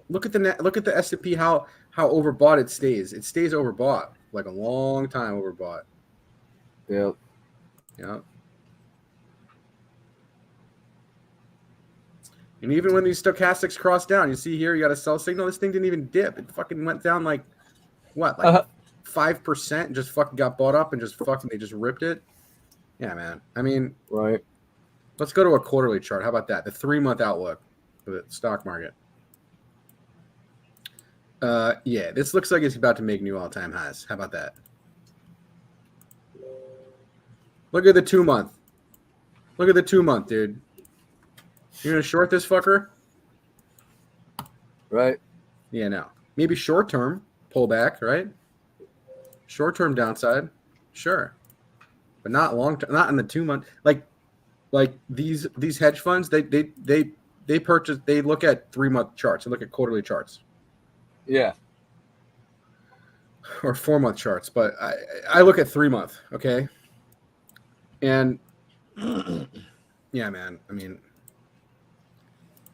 Look at the S&P how overbought it stays. It stays overbought like a long time overbought. Yeah. And even when these stochastics cross down, you see here you got a sell signal. This thing didn't even dip. It fucking went down like what, like 5% and just fucking got bought up and they just ripped it. Yeah, man. I mean, right. Let's go to a quarterly chart. How about that? The 3-month outlook for the stock market. Yeah, this looks like it's about to make new all-time highs. How about that? Look at the 2-month. Look at the 2-month, dude. You're gonna short this fucker? Right. Yeah, no. Maybe short-term pullback, right? Short-term downside, sure, but not long-term. Not in the 2 month. Like these hedge funds, they purchase. They look at 3-month charts. They look at quarterly charts. Yeah. Or 4-month charts, but I look at 3-month. Okay. And yeah, man. I mean,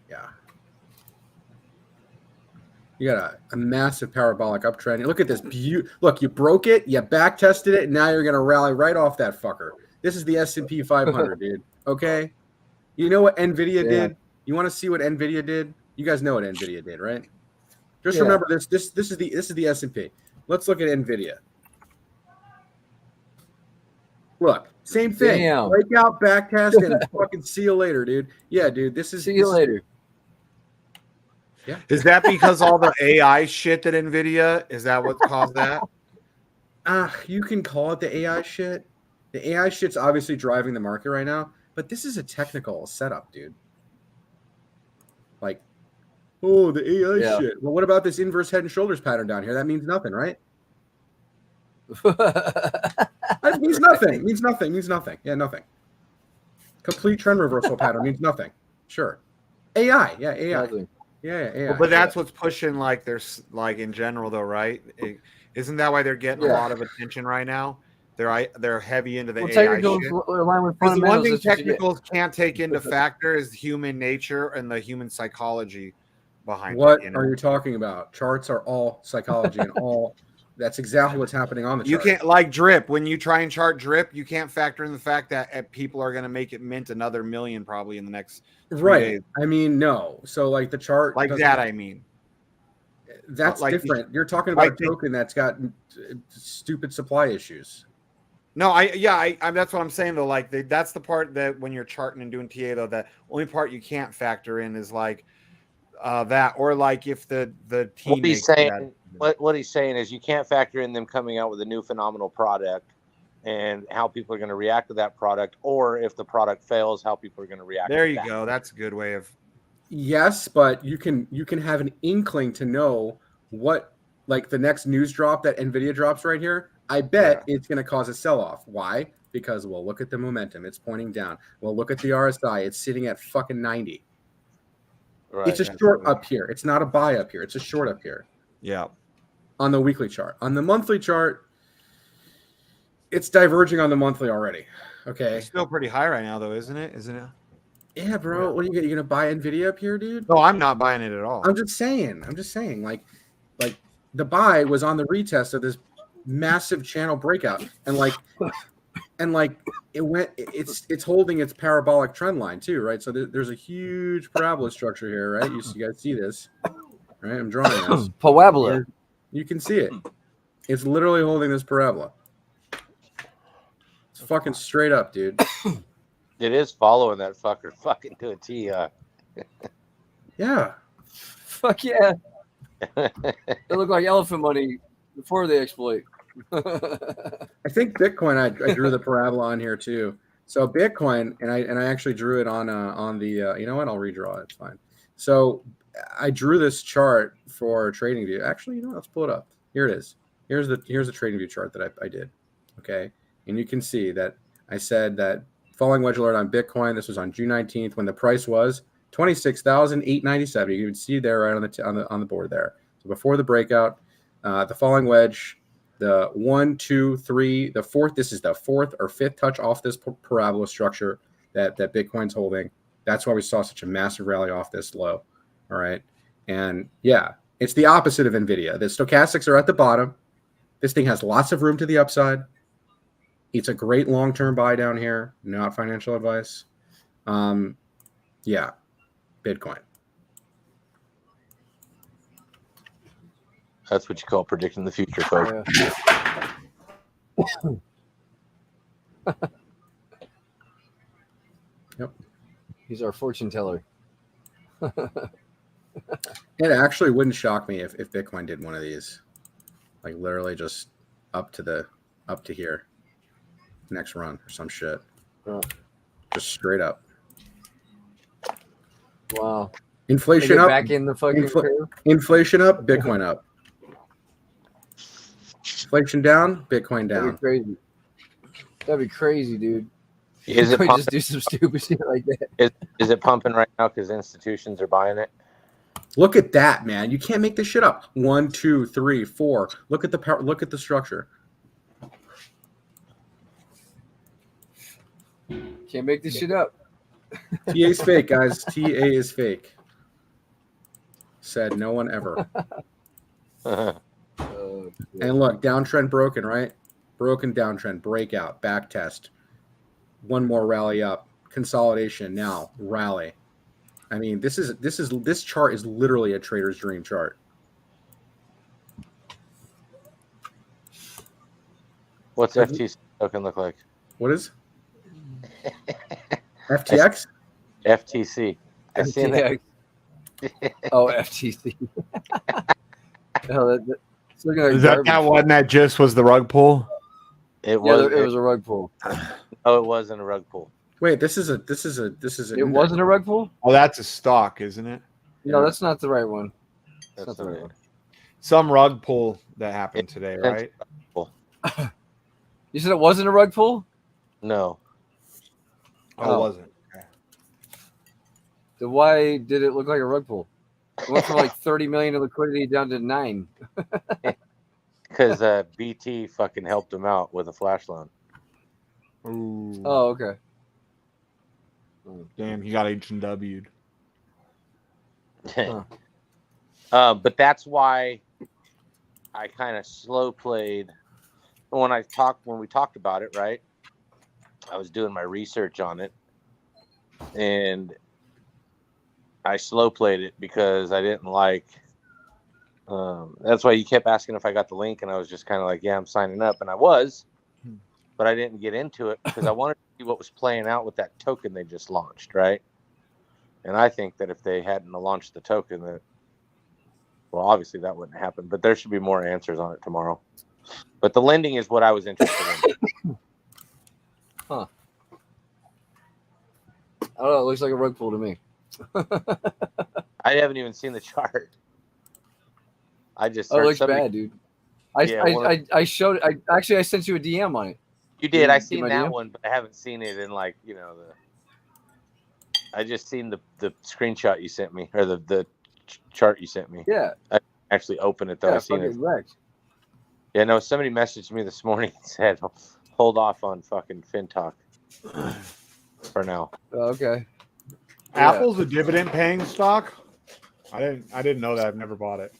yeah. You got a massive parabolic uptrend. Look at this. Look, you broke it. You back tested it. And now you're going to rally right off that fucker. This is the S&P 500, dude. Okay. You know what NVIDIA did? You want to see what NVIDIA did? You guys know what NVIDIA did, right? Just remember this. This is the S&P. Let's look at NVIDIA. Look, same thing. Damn. Breakout, back test, and fucking see you later, dude. Yeah, dude. See you later. Yeah. Is that because all the AI shit that NVIDIA, is that what caused that? You can call it the AI shit. The AI shit's obviously driving the market right now, but this is a technical setup, dude. Like, oh, the AI shit. Well, what about this inverse head and shoulders pattern down here? That means nothing, right? That means nothing. It means nothing. It means nothing. Yeah, nothing. Complete trend reversal pattern means nothing. Sure. AI. Yeah, AI. Nothing. Yeah. Well, but that's what's pushing, like, there's like in general though, right? Isn't that why they're getting a lot of attention right now? They're heavy into the AI shit. Because the one thing technicals can't take into factor is human nature and the human psychology behind what it. You know? are you talking about? Charts are all psychology and all. That's exactly what's happening on the chart. You can't, like drip. When you try and chart drip, you can't factor in the fact that people are going to make it mint another million probably in the next 3 days. I mean, no. So like the chart like that. I mean, that's like different. You're talking about a token that's got stupid supply issues. No, I'm that's what I'm saying though. Like that's the part that when you're charting and doing TA though, that only part you can't factor in is like that, or like if the team. What he's saying, what he's saying is you can't factor in them coming out with a new phenomenal product and how people are going to react to that product, or if the product fails, how people are going to react. There you go. That's a good way of. Yes, but you can have an inkling to know what, like the next news drop that NVIDIA drops right here. I bet it's going to cause a sell-off. Why? Because, well, look at the momentum. It's pointing down. Well, look at the RSI. It's sitting at fucking 90. Right. It's a short up here. It's not a buy up here. It's a short up here. Yeah. On the weekly chart. On the monthly chart, it's diverging on the monthly already. Okay. It's still pretty high right now, though, isn't it? Isn't it? Yeah, bro. Yeah. What are you going to buy NVIDIA up here, dude? No, I'm not buying it at all. I'm just saying. Like the buy was on the retest of this massive channel breakout, and it went. It's holding its parabolic trend line too, right? So there's a huge parabola structure here, right? You guys see this, right? I'm drawing this parabola. You can see it. It's literally holding this parabola. It's fucking straight up, dude. It is following that fucker fucking to a T. Yeah. Fuck yeah. They look like elephant money before they exploit. I think Bitcoin. I drew the parabola on here too. So Bitcoin, and I actually drew it on the. You know what? I'll redraw it. It's fine. So I drew this chart for TradingView. Actually, you know, let's pull it up. Here it is. Here's the TradingView chart that I did. Okay, and you can see that I said that falling wedge alert on Bitcoin. This was on June 19th when the price was 26,897. You can see there right on the board there. So before the breakout, the falling wedge, the 1, 2, 3, the fourth. This is the fourth or fifth touch off this parabola structure that Bitcoin's holding. That's why we saw such a massive rally off this low. All right, and yeah, it's the opposite of NVIDIA. The stochastics are at the bottom. This thing has lots of room to the upside. It's a great long-term buy down here. Not financial advice. Yeah, Bitcoin. That's what you call predicting the future, folks. Yep. He's our fortune teller. It actually wouldn't shock me if Bitcoin did one of these, like literally just up to here, next run or some shit, just straight up. Wow. Inflation up. Back in the fucking inflation up. Bitcoin up. Inflation down, Bitcoin That'd down. be crazy. That'd be crazy, dude. Is it Bitcoin pumping? just do some stupid shit like that? Is it pumping right now because institutions are buying it? Look at that, man. You can't make this shit up. 1, 2, 3, 4. Look at the power. Look at the structure. Can't make this shit up. TA is fake, guys. TA is fake. Said no one ever. And look, downtrend broken, right? Broken downtrend, breakout, back test. One more rally up, consolidation. Now rally. I mean, this chart is literally a trader's dream chart. What's FTC token look like? What is FTX? FTC. I seen that. Oh, FTC. Hell, it's looking like Is that garbage. that one that just was the rug pull? It was. It was a rug pull. Oh, it wasn't a rug pull. Wait, this is a. It wasn't a rug pull? Oh, that's a stock, isn't it? No, that's not the right one. That's not the right one. Some rug pull that happened today, right? You said it wasn't a rug pull? No. Oh, it wasn't. Okay. Then why did it look like a rug pull? It went from like 30 million of liquidity down to 9. Because BT fucking helped him out with a flash loan. Ooh. Oh, okay. Damn, he got H&W'd. But that's why I kind of slow played when we talked about it, right? I was doing my research on it, and I slow played it because I didn't like. That's why you kept asking if I got the link, and I was just kind of like, "Yeah, I'm signing up," and I was, but I didn't get into it because I wanted to see what was playing out with that token they just launched, right? And I think that if they hadn't launched the token, that well, obviously that wouldn't happen. But there should be more answers on it tomorrow. But the lending is what I was interested in. Huh. I don't know. It looks like a rug pull to me. I haven't even seen the chart. I just it looks bad, dude. I showed. I sent you a DM on it. You did. I seen my that DM? one, but I haven't seen it in like I just seen the screenshot you sent me or the chart you sent me. Yeah. I actually opened it though. Yeah, I seen it. wrecked. Yeah, no. Somebody messaged me this morning and said, "Hold off on fucking FinTalk for now." Okay. Apple's a dividend paying stock? I didn't know that. I've never bought it.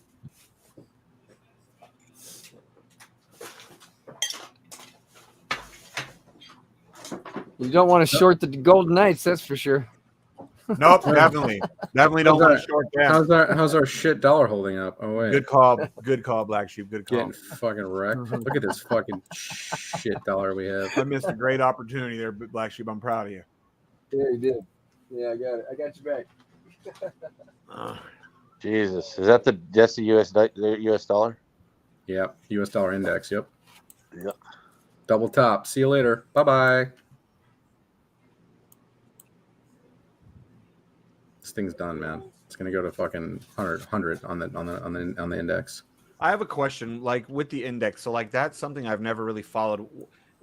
You don't want to short the Golden Knights, that's for sure. Nope, definitely don't want to short them. How's our shit dollar holding up? Oh wait, Good call, BlackSheep. Good call. Getting fucking wrecked. Look at this fucking shit dollar we have. I missed a great opportunity there, BlackSheep. I'm proud of you. Yeah, you did. Yeah, I got it. I got you back. Jesus, is that that's the US dollar? Yep, US dollar index. Yep. Yep. Double top. See you later. Bye bye. This thing's done, man. It's gonna go to fucking 100 on the index. I have a question, like with the index. So, like that's something I've never really followed.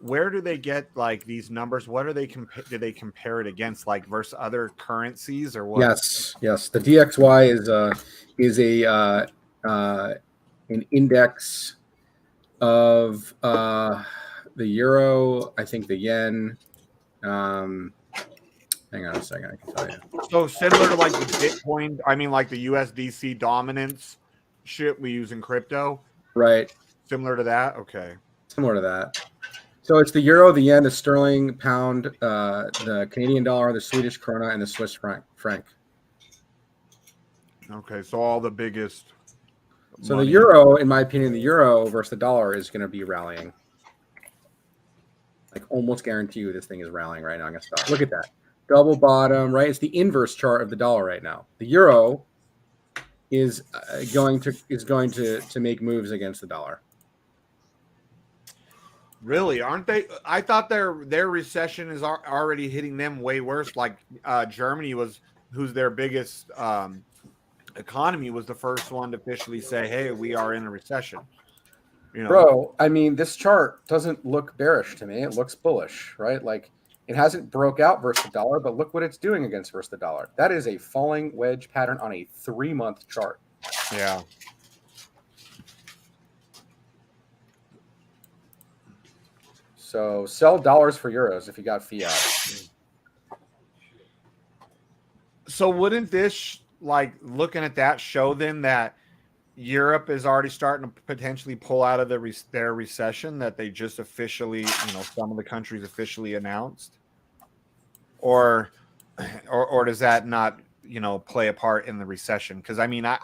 Where do they get like these numbers? What are they do they compare it against, like versus other currencies or what? Yes. The DXY is an index of the euro. I think the yen. Hang on a second, I can tell you. So similar to like the Bitcoin, I mean like the USDC dominance shit we use in crypto. Right. Similar to that? Okay. Similar to that. So it's the euro, the yen, the sterling, pound, the Canadian dollar, the Swedish krona, and the Swiss franc. Okay, so all the biggest. So money. the euro, in my opinion, the euro versus the dollar is going to be rallying. Like almost guarantee you this thing is rallying right now. I'm going to stop. Look at that. Double bottom, right? It's the inverse chart of the dollar right now. The euro is going to make moves against the dollar. Really? Aren't they? I thought their recession is already hitting them way worse. Like Germany who's their biggest economy, was the first one to officially say, "Hey, we are in a recession." You know, Bro, I mean, this chart doesn't look bearish to me. It looks bullish, right? Like it hasn't broke out versus the dollar, but look what it's doing against versus the dollar. That is a falling wedge pattern on a 3-month chart. yeah. So sell dollars for euros if you got fiat. So wouldn't this, like, looking at that, show then that Europe is already starting to potentially pull out of their recession that they just officially, some of the countries officially announced, or does that not, play a part in the recession? Because I mean, I'm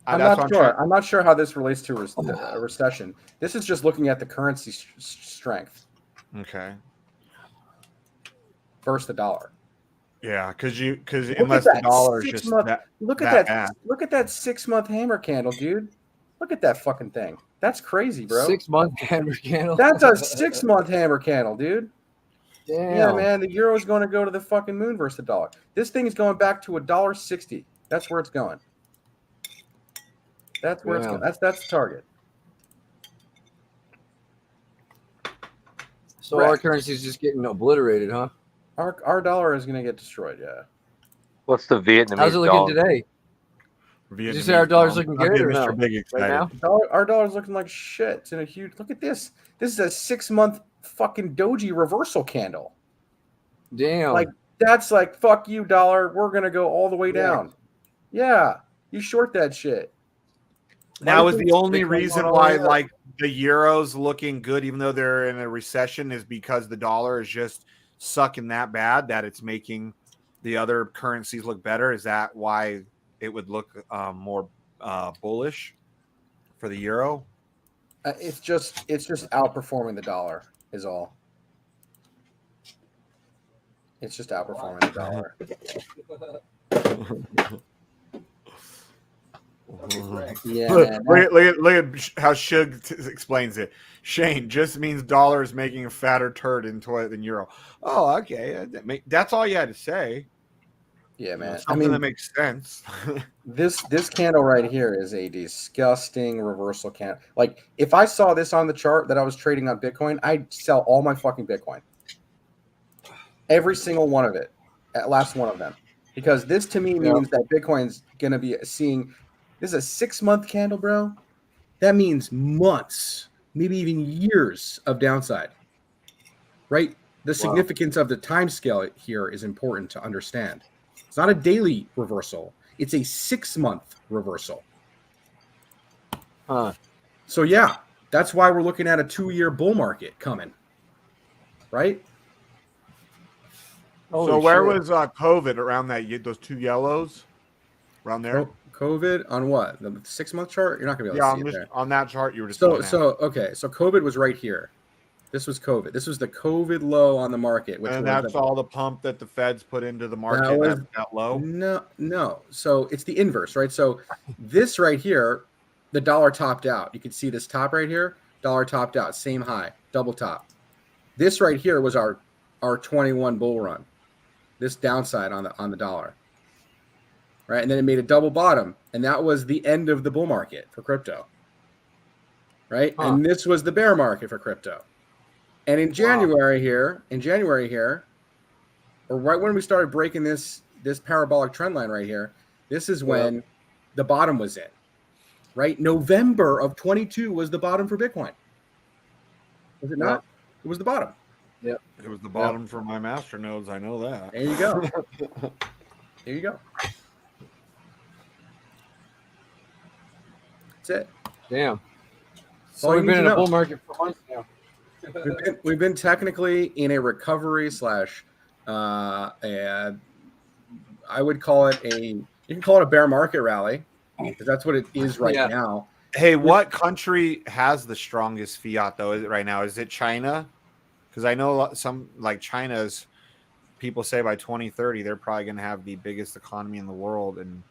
not sure. I'm not sure how this relates to a recession. This is just looking at the currency strength. Okay. Versus the dollar. Yeah, because unless the dollar is just look at that 6-month hammer candle, dude. Look at that fucking thing. That's crazy, bro. 6-month hammer candle. That's a 6-month hammer candle, dude. Damn. Yeah, man. The euro is going to go to the fucking moon versus the dollar. This thing is going back to $1.60. That's where it's going. That's where it's going. That's the target. So our currency is just getting obliterated, huh? Our dollar is going to get destroyed. Yeah. What's the Vietnamese How's it looking dollar today? Did you say our dollar's looking good or no? Big right now? Our dollar's looking like shit. It's in a huge. Look at this. This is a 6-month fucking doji reversal candle. Damn. Like that's like fuck you, dollar. We're gonna go all the way down. Yeah, you short that shit. Now is the only reason why like the euro's looking good, even though they're in a recession, is because the dollar is just sucking that bad that it's making the other currencies look better. Is that why it would look more bullish for the euro? It's just outperforming the dollar is all. It's just outperforming the dollar. Yeah, look at how Shug explains it. Shane just means dollar is making a fatter turd into it than euro. Oh, okay. That's all you had to say. Yeah, man. Something that makes sense. This candle right here is a disgusting reversal candle. Like, if I saw this on the chart that I was trading on Bitcoin, I'd sell all my fucking Bitcoin. Every single one of it. Last one of them. Because this to me means that Bitcoin's going to be seeing... This is a 6-month candle, bro. That means months, maybe even years of downside. Right? The significance of the time scale here is important to understand. It's not a daily reversal. It's a 6-month reversal. So, yeah, that's why we're looking at a 2-year bull market coming. Right? So where was COVID around those 2 yellows? Around there? COVID on what? The 6-month chart? You're not going to be able to see it there. On that chart you were just So COVID was right here. This was COVID. This was the COVID low on the market. And that's all the pump that the Feds put into the market that low? No. So it's the inverse, right? So this right here, the dollar topped out. You can see this top right here. Dollar topped out. Same high. Double top. This right here was our 21 bull run. This downside on the dollar. Right? And then it made a double bottom. And that was the end of the bull market for crypto. Right? And this was the bear market for crypto. And in January here, or right when we started breaking this parabolic trend line right here, this is when the bottom was in. Right? November of 22 was the bottom for Bitcoin. Was it not? It was the bottom. Yep. It was the bottom for my master nodes. I know that. There you go. There you go. That's it. Damn. So we've been in a bull market for months now. We've been technically in a recovery slash, I would call it you can call it a bear market rally because that's what it is right now. Hey, what country has the strongest fiat though? Is it right now? Is it China? Because I know some like China's people say by 2030 they're probably going to have the biggest economy in the world and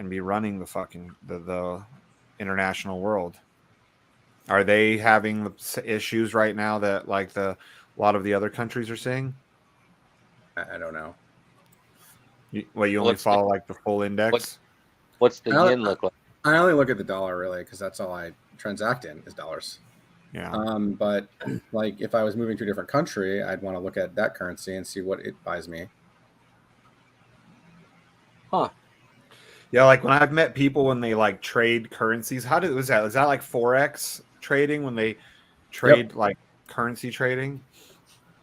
be running the fucking the international world. Are they having issues right now that like a lot of the other countries are seeing? I don't know. You only follow like the full index? What's the yen look like? I only look at the dollar really because that's all I transact in is dollars. Yeah. But like if I was moving to a different country, I'd want to look at that currency and see what it buys me. Huh. Yeah, like when I've met people when they like trade currencies, was that? Is that like Forex trading when they trade like currency trading?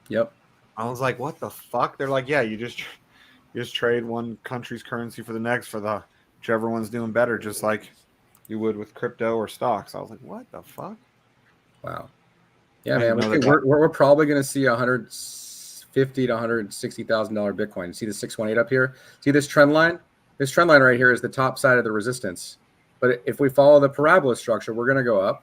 Yep. I was like, what the fuck? They're like, yeah, you just trade one country's currency for the next for the whichever one's doing better, just like you would with crypto or stocks. I was like, what the fuck? Wow. Yeah, I man. didn't know We're probably going to see $150,000 to $160,000 Bitcoin. See the 618 up here? See this trend line? This trend line right here is the top side of the resistance. But if we follow the parabola structure, we're going to go up.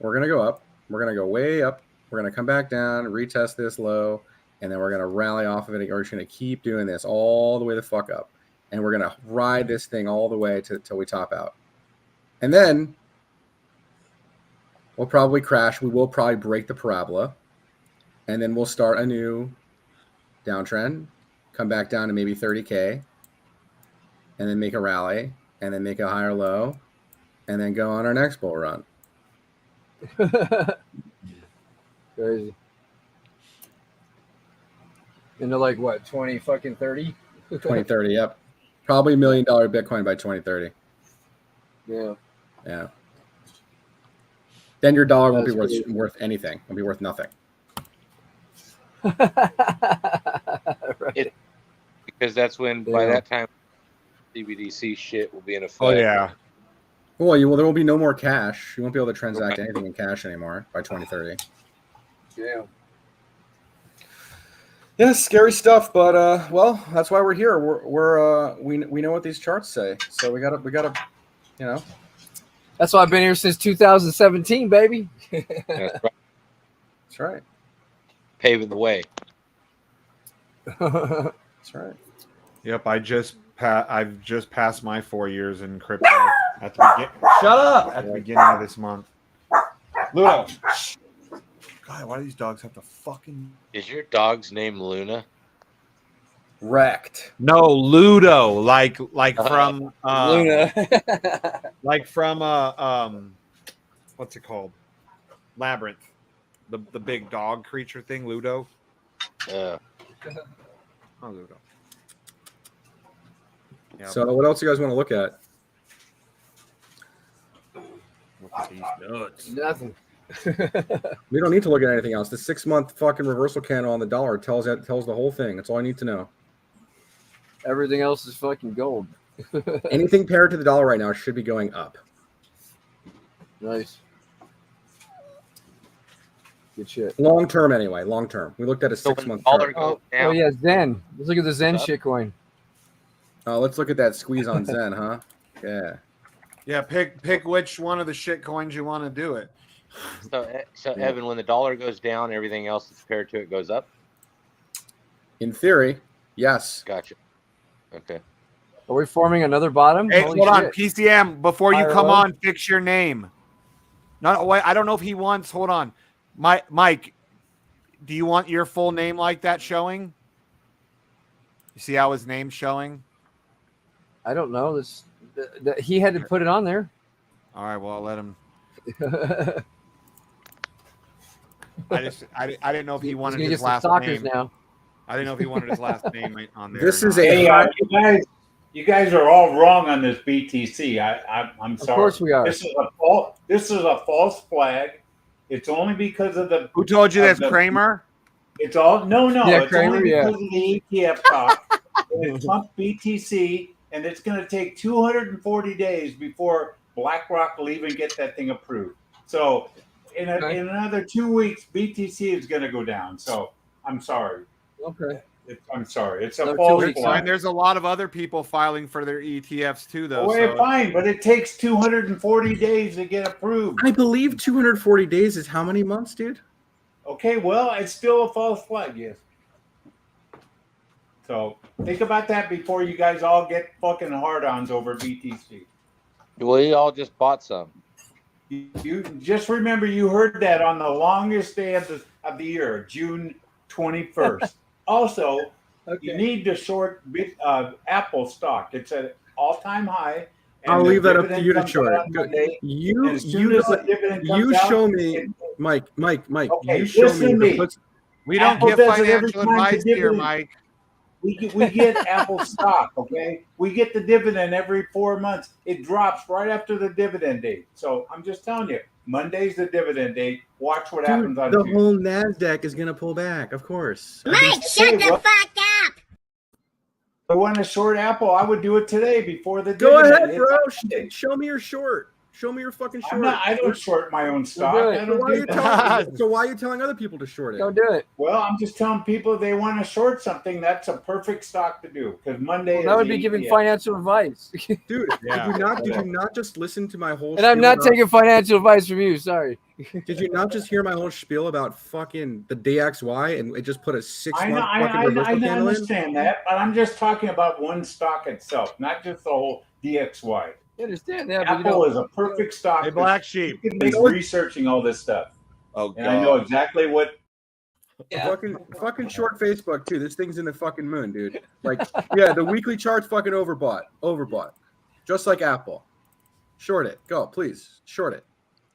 We're going to go up. We're going to go way up. We're going to come back down, retest this low, and then we're going to rally off of it. We're just going to keep doing this all the way the fuck up. And we're going to ride this thing all the way till we top out. And then we'll probably crash. We will probably break the parabola. And then we'll start a new downtrend, come back down to maybe 30K, and then make a rally, and then make a higher low, and then go on our next bull run. Crazy. Into like what, 2030? 2030, yep. Probably $1 million Bitcoin by 2030. Yeah. Yeah. Then your dollar won't be worth anything. It'll be worth nothing. Right. Because that's when, by that time, CBDC shit will be in effect. Oh, yeah. Well, there will be no more cash. You won't be able to transact anything in cash anymore by 2030. Yeah. Yeah, scary stuff, but well, that's why we're here. We know what these charts say, so we gotta, you know. That's why I've been here since 2017, baby. That's right. That's right. Paving the way. That's right. Yep, I've just passed my 4 years in crypto at the beginning of this month. Ludo. God, why do these dogs have to fucking... Is your dog's name Luna? Wrecked. No, Ludo, like from Luna. like from what's it called? Labyrinth. The big dog creature thing, Ludo. Yeah. Oh, Ludo. Yeah. So what else you guys want to look at? Look at these nuts. Nothing. We don't need to look at anything else. The 6-month fucking reversal candle on the dollar tells the whole thing. That's all I need to know. Everything else is fucking gold. Anything paired to the dollar right now should be going up. Nice. Good shit. Long term, anyway. Long term. We looked at a 6-month chart. Oh yeah, Zen. Let's look at the Zen shitcoin. Let's look at that squeeze on Zen, huh? Yeah. Yeah, pick which one of the shit coins you want to do it. So Evan, when the dollar goes down, everything else that's paired to it goes up? In theory, yes. Gotcha. Okay. Are we forming another bottom? Hey, Holy hold on, shit. PCM, before you come IRL? on, fix your name. No, wait, I don't know if he wants, hold on. Mike, do you want your full name like that showing? You see how his name's showing? I don't know. He had to put it on there. All right, well, I'll let him. I didn't know if he wanted his last name. Now. I didn't know if he wanted his last name on there. This is Hey, you guys are all wrong on this BTC. I'm sorry. Of course we are. This is a false flag. It's only because of the. Who told you that's Kramer? It's all no. Yeah, It's Kramer, only because yeah. of the ETF talk. It pumped BTC, and it's going to take 240 days before BlackRock will even get that thing approved. So, in another 2 weeks, BTC is going to go down. So, I'm sorry. Okay. I'm sorry. It's a Another 2 false weeks. flag. And there's a lot of other people filing for their ETFs too, though. Well, fine, but it takes 240 days to get approved. I believe 240 days is how many months, dude? Okay, well, it's still a false flag, yes. So think about that before you guys all get fucking hard-ons over BTC. We all just bought some. You just remember you heard that on the longest day of the year, June 21st. Also, you need to short Apple stock. It's at all-time high. And I'll the leave that up to dividend you to comes short out it. on Good. Monday, You and as soon as the dividend comes out, show me, it- Mike. Okay, You show listen to me. me. We don't Apple give does it every financial time the advice here, dividend- Mike. We get Apple stock, okay? We get the dividend every 4 months. It drops right after the dividend date. So I'm just telling you, Monday's the dividend date. Watch what happens on The Tuesday. whole Nasdaq is gonna pull back, of course. Mike, shut the fuck up. If I want to short Apple, I would do it today before the Go dividend ahead, hits bro. on Monday. Show me your short. Show me your fucking short. I don't short my own stock. do it. I don't Why are do you that. so why are you telling other people to short it? Go do it. Well, I'm just telling people if they want to short something, that's a perfect stock to do because Monday Well, that would is be the giving EPS. financial advice. Dude, Yeah. did you not just listen to my whole And I'm spiel not about- taking financial advice from you. Sorry. Did you not just hear my whole spiel about fucking the DXY and it just put a 6 I month fucking know, reversal I candle in? understand that, but I'm just talking about one stock itself, not just the whole DXY. I understand that, but you Apple don't. is a perfect stock. Hey, Black Sheep. You can be researching all this stuff, Oh, and I know God. exactly what. Fucking short Facebook too. This thing's in the fucking moon, dude. Like, yeah, the weekly chart's fucking overbought, just like Apple. Short it, go, please, short it.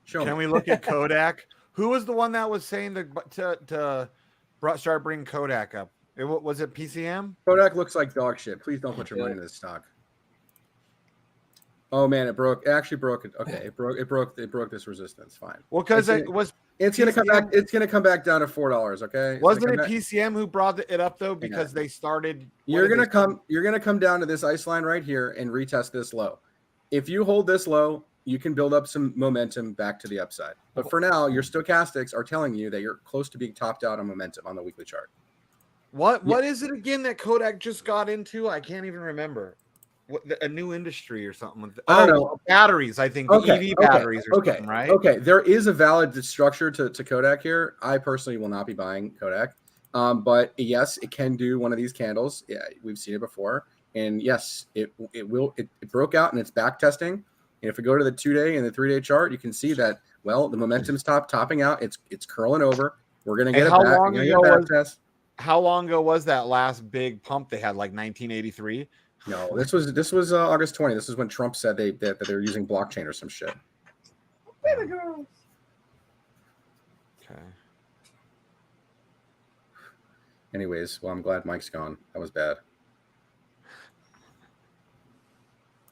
Show Can me. we look at Kodak? Who was the one that was saying to start bringing Kodak up? Was it PCM? Kodak looks like dog shit. Please don't put your money in this stock. Oh man, it broke. It actually broke it. Okay, it broke this resistance. Fine. Well, because It's gonna come back. It's gonna come back down to $4. Okay. Wasn't it PCM who brought it up though? Because they started. You're gonna come down to this ice line right here and retest this low. If you hold this low, you can build up some momentum back to the upside. But for now, your stochastics are telling you that you're close to being topped out on momentum on the weekly chart. What is it again that Kodak just got into? I can't even remember. A new industry or something. I don't know. Batteries. I think EV batteries or something, right? Okay. There is a valid structure to Kodak here. I personally will not be buying Kodak. But yes, it can do one of these candles. Yeah, we've seen it before. And yes, it broke out and it's back testing. And if we go to the 2-day and the 3-day chart, you can see that, well, the momentum's topping out. It's curling over. We're going to get it back. How long ago was that last big pump they had, like 1983? No, this was August 20. This is when Trump said that they were using blockchain or some shit. Baby girls. Okay. Anyways, well, I'm glad Mike's gone. That was bad.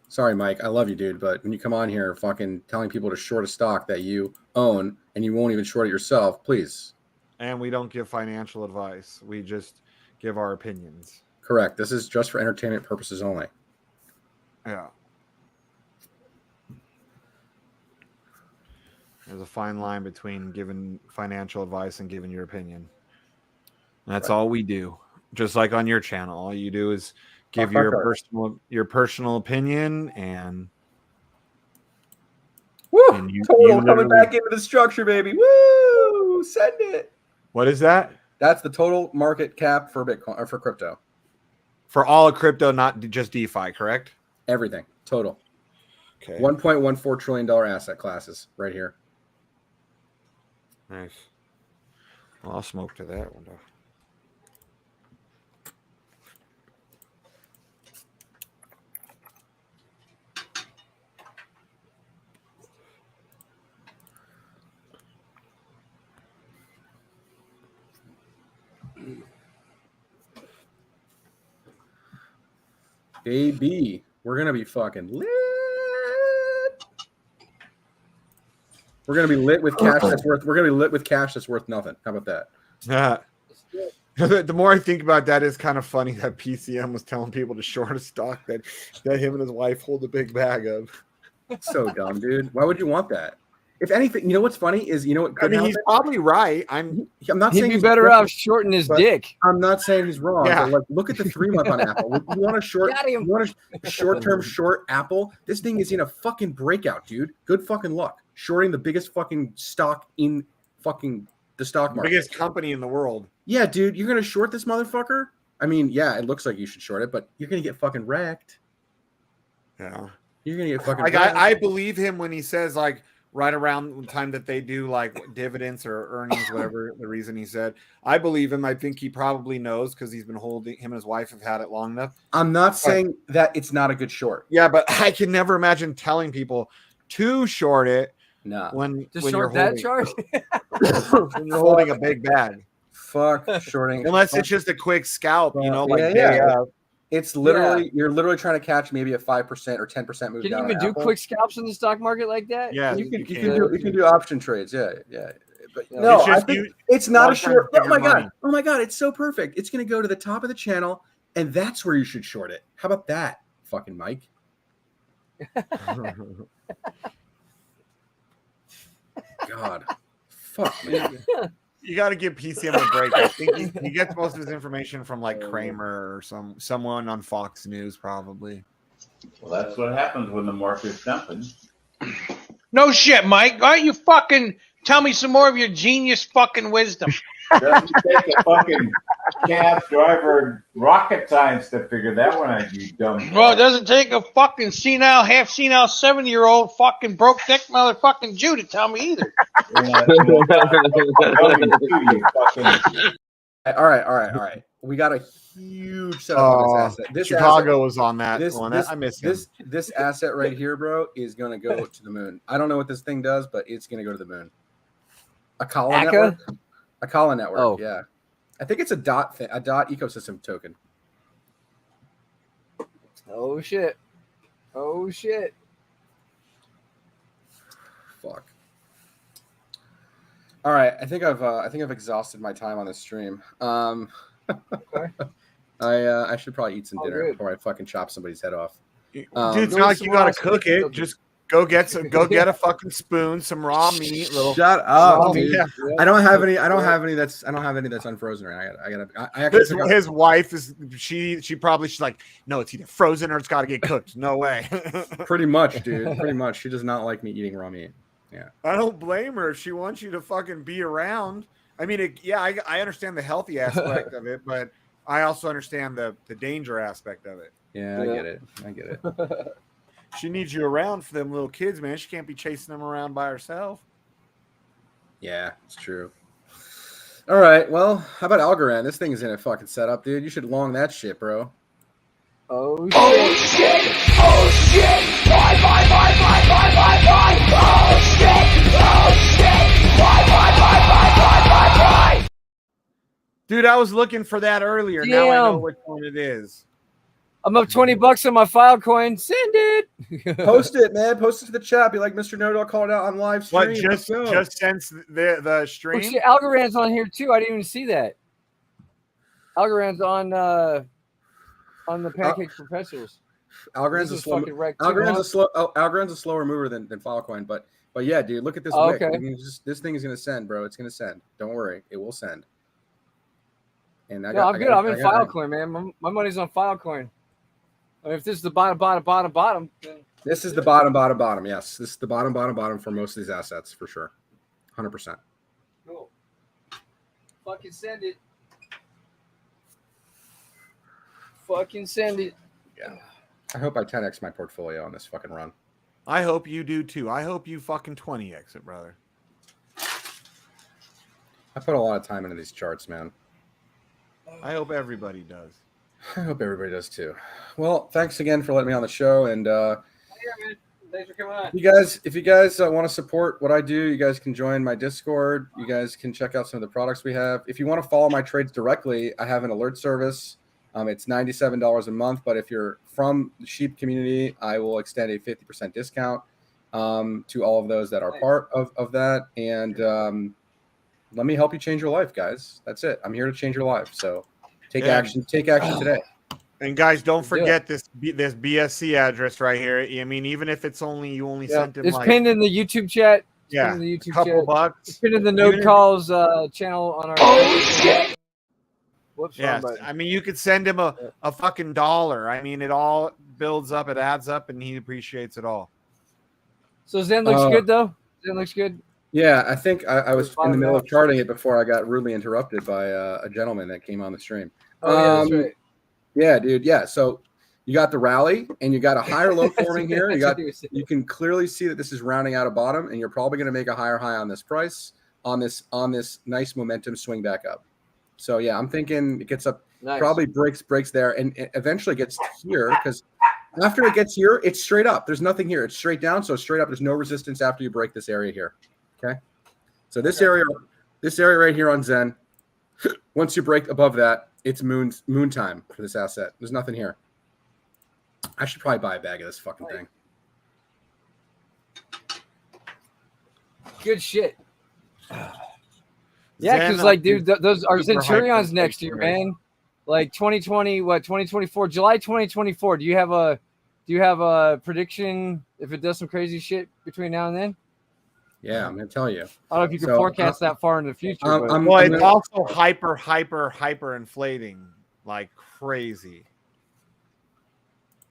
Sorry, Mike. I love you, dude. But when you come on here fucking telling people to short a stock that you own and you won't even short it yourself, please. And we don't give financial advice. We just give our opinions. Correct. This is just for entertainment purposes only. Yeah. There's a fine line between giving financial advice and giving your opinion. That's all we do. Just like on your channel, all you do is give your personal opinion and total coming back into the structure, baby. Woo! Send it. What is that? That's the total market cap for Bitcoin or for crypto. For all of crypto, not just DeFi, correct? Everything. Total. Okay. $1.14 trillion asset classes right here. Nice. Well, I'll smoke to that one, though. Baby, we're gonna be fucking lit. We're gonna be lit with cash that's worth. We're gonna be lit with cash that's worth nothing. How about that? Yeah. The more I think about that, it's kind of funny that PCM was telling people to short a stock that him and his wife hold a big bag of. So dumb, dude. Why would you want that? If anything, you know what's funny is, you know what could happen? He's probably right. I'm not He'd saying be he's better wrong, off shorting his but dick. I'm not saying he's wrong. Yeah. But like, look at the 3-month on Apple. You want to short? Got him. You want a short-term short Apple? This thing is in a fucking breakout, dude. Good fucking luck shorting the biggest fucking stock in fucking the stock market. Biggest company in the world. Yeah, dude, you're gonna short this motherfucker? I mean, yeah, it looks like you should short it, but you're gonna get fucking wrecked. Yeah. You're gonna get fucking like wrecked. I believe him when he says like right around the time that they do like dividends or earnings, whatever the reason he said. I believe him. I think he probably knows because he's been holding, him and his wife have had it long enough. I'm not saying that it's not a good short. Yeah, but I can never imagine telling people to short it. No, when Just you're short that holding, chart. when you're holding a big bag. Fuck shorting. Unless it's just a quick scalp, you know, like It's literally you're literally trying to catch maybe a 5% or 10% move. Can you down even on do Apple. quick scalps in the stock market like that? Yeah, you can do option trades. Yeah. But Yeah. no, It's just I think it's not a short. bigger Oh my god, it's so perfect. It's going to go to the top of the channel, and that's where you should short it. How about that, fucking Mike? God, fuck man. You got to give PCM a break. I think he gets most of his information from like Kramer or someone on Fox News, probably. Well, that's what happens when the market's dumping. No shit, Mike. Why don't you fucking tell me some more of your genius fucking wisdom? Doesn't take a fucking cab driver rocket science to figure that one out, you dumb. Well, it doesn't take a fucking senile, half senile 70-year-old fucking broke dick motherfucking Jew to tell me either. All right. We got a huge setup on this asset. This Chicago asset, was on that one. I miss him. This asset right here, bro, is going to go to the moon. I don't know what this thing does, but it's going to go to the moon. Akala network. Akala network. Oh. Yeah, I think it's a dot ecosystem token. Oh shit. Fuck. All right, I think I've exhausted my time on this stream. Okay. I should probably eat some dinner good. before I fucking chop somebody's head off. Dude, it's not like you gotta cook it. Just go get a fucking spoon, some raw meat. Shut up, meat. dude. Yeah. I don't have any that's unfrozen right now. I actually His wife is she's like, no, it's either frozen or it's got to get cooked. No way. pretty much, dude. Pretty much. She does not like me eating raw meat. Yeah. I don't blame her if she wants you to fucking be around. I mean, I understand the healthy aspect of it, but I also understand the danger aspect of it. Yeah, I get it. She needs you around for them little kids, man. She can't be chasing them around by herself. Yeah, it's true. All right, well, how about Algorand? This thing is in a fucking setup, dude. You should long that shit, bro. Oh shit. Oh shit! Buy! Oh shit! Buy! Dude, I was looking for that earlier. Damn. Now I know which one it is. I'm up $20 on my Filecoin. Send it. Post it, man. Post it to the chat. Be like, Mr. Note, I'll call it out on live stream. What, just since the stream? Oh, shit, Algorand's on here too. I didn't even see that. Algorand's on the Pancake Perpetuals. Algorand's a slower mover than Filecoin, but yeah, dude, look at this wick. Okay. I mean, this thing is gonna send, bro. It's gonna send. Don't worry, it will send. And I'm good. I'm in Filecoin, man. My money's on Filecoin. I mean, if this is the bottom, then... This is the bottom. Yes, this is the bottom for most of these assets for sure, 100%. Cool. Fucking send it. Yeah. I hope I 10x my portfolio on this fucking run. I hope you do too. I hope you fucking 20x it, brother. I put a lot of time into these charts, man. I hope everybody does. I hope everybody does too. Well, thanks again for letting me on the show, and man. Thanks for coming on. if you guys want to support what I do, you guys can join my Discord. You guys can check out some of the products we have. If you want to follow my trades directly, I have an alert service. It's $97 a month, but if you're from the Sheep community, I will extend a 50% discount to all of those that are part of that. And let me help you change your life, guys. That's it. I'm here to change your life. So take action. Take action today. And guys, don't forget this BSC address right here. I mean, even if it's you only sent him it's pinned in the YouTube chat. A couple bucks. It's pinned in the Node Calls channel on our. Oh shit! Whoops, yeah, I mean, you could send him a fucking $1. I mean, it all builds up, it adds up, and he appreciates it all. So Zen looks good, though? Zen looks good? Yeah, I think I was in the middle of charting it before I got rudely interrupted by a gentleman that came on the stream. Oh, yeah, that's right. Yeah, dude. Yeah. So You got the rally, and you got a higher low forming here. You can clearly see that this is rounding out a bottom, and you're probably going to make a higher high on this price on this nice momentum swing back up. So yeah, I'm thinking it gets up, probably breaks there, and it eventually gets here because after it gets here, it's straight up. There's nothing here. It's straight down, so straight up. There's no resistance after you break this area here. Okay, so this area right here on Zen, once you break above that, it's moon time for this asset. There's nothing here. I should probably buy a bag of this fucking thing. Good shit. Yeah, because like, dude, those are Centurions next year, man. Like 2020, 2024, July 2024. Do you have a prediction if it does some crazy shit between now and then? Yeah, I'm gonna tell you. I don't know if you can forecast that far in the future. It's also hyper inflating like crazy.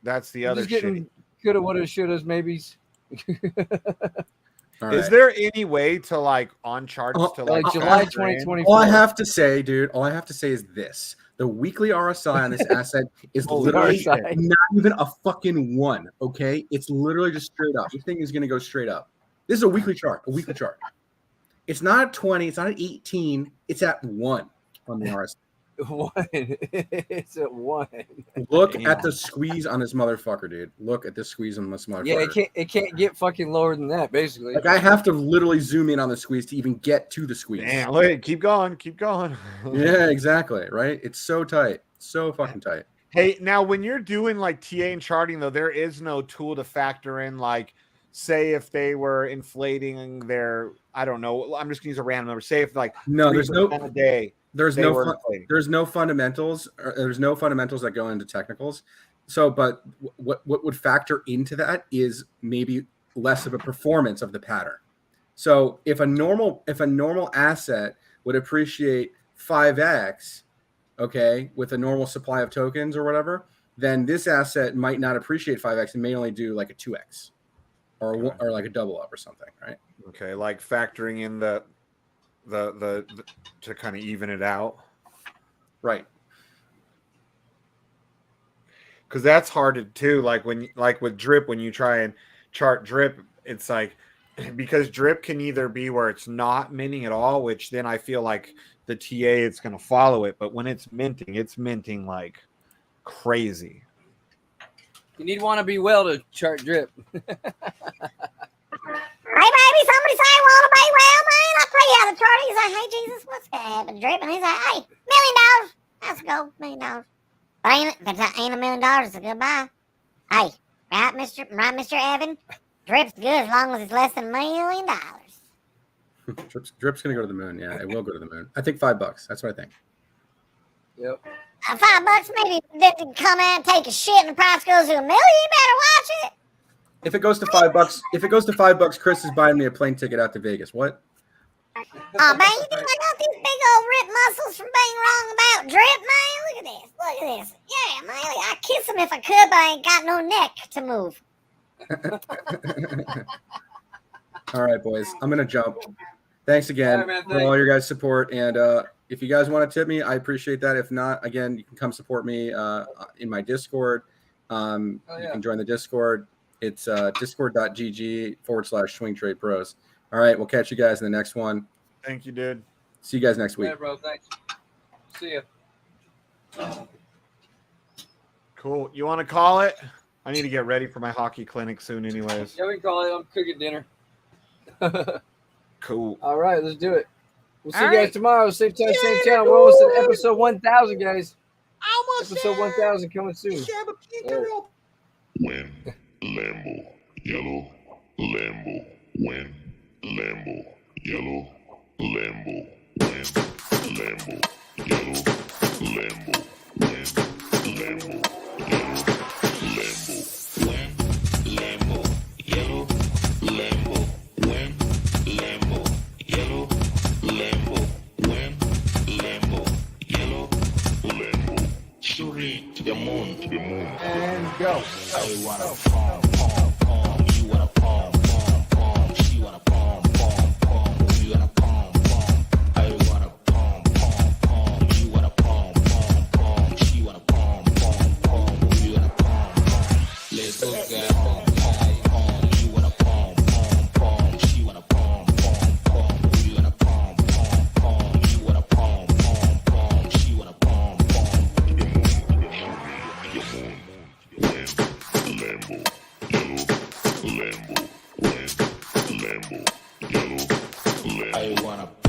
That's the other shit. Getting coulda, woulda, shouldas, maybes. Is there any way to like on charts to like July 2024? All I have to say, dude, is this. The weekly RSI on this asset is literally not even a fucking 1, okay? It's literally just straight up. This thing is going to go straight up. This is a weekly chart, It's not at 20. It's not at 18. It's at 1 on the RSI. 1. It's at 1. Look at the squeeze on this motherfucker, dude. Look at this squeeze on this motherfucker. Yeah, it can't get fucking lower than that, basically. Like I have to literally zoom in on the squeeze to even get to the squeeze. Man, look, keep going. Yeah, exactly. Right? It's so tight. So fucking tight. Hey, now when you're doing like TA and charting, though, there is no tool to factor in, like, say if they were inflating their, I don't know, I'm just gonna use a random number. Say if like there's no a day. There's no fundamentals. There's no fundamentals that go into technicals. So, but what would factor into that is maybe less of a performance of the pattern. So, if a normal asset would appreciate 5x, okay, with a normal supply of tokens or whatever, then this asset might not appreciate 5x and may only do like a 2x or like a double up or something, right? Okay, like factoring in the to kind of even it out, right? Because that's hard to do. Like with drip, when you try and chart drip, it's like because drip can either be where it's not minting at all, which then I feel like the TA it's going to follow it, but when it's minting like crazy. You need want to be well to chart drip. Hey, baby, somebody say I want to be well, man. I tell you how the chart. He's like, hey, Jesus, what's going to happen? Drip. And he's like, hey, $1 million. Let's go, $1 million. But if that ain't $1 million, it's a goodbye. Hey, right, Mr. Evan? Drip's good as long as it's less than $1 million. Drip's going to go to the moon. Yeah, it will go to the moon. I think $5. That's what I think. Yep. $5 maybe to come out and take a shit and the price goes to $1 million. You better watch it. If it goes to $5, Chris is buying me a plane ticket out to Vegas. What? Oh, man, you think I got these big old ripped muscles from being wrong about drip, man? Look at this. Yeah, man, I'd kiss him if I could, but I ain't got no neck to move. All right, boys. I'm going to jump. Thanks again for all your guys' support. And if you guys want to tip me, I appreciate that. If not, again, you can come support me in my Discord. You can join the Discord. It's discord.gg/swing trade pros. All right. We'll catch you guys in the next one. Thank you, dude. See you guys next week. Yeah, bro. Thanks. See ya. Cool. You want to call it? I need to get ready for my hockey clinic soon anyways. Yeah, we can call it. I'm cooking dinner. Cool. All right. Let's do it. We'll see you guys tomorrow. Same time, same channel. We're almost at episode 1,000, guys. Episode 1,000 coming soon. Win, Lambo, yellow, Lambo, win, Lambo, yellow, Lambo, win, Lambo, yellow, Lambo, win, Lambo, yellow, Lambo, win, Lambo, yellow, Lambo, win, Lambo, yellow, Lambo, win, Lambo, yellow, Lambo, straight to the moon, and go. I wanna palm, palm, palm. You wanna palm, palm, palm. She wanna palm, palm, palm. You wanna palm, palm. I wanna palm, palm, palm. You wanna palm, palm, palm. She wanna palm, palm, palm. You wanna palm. I wanna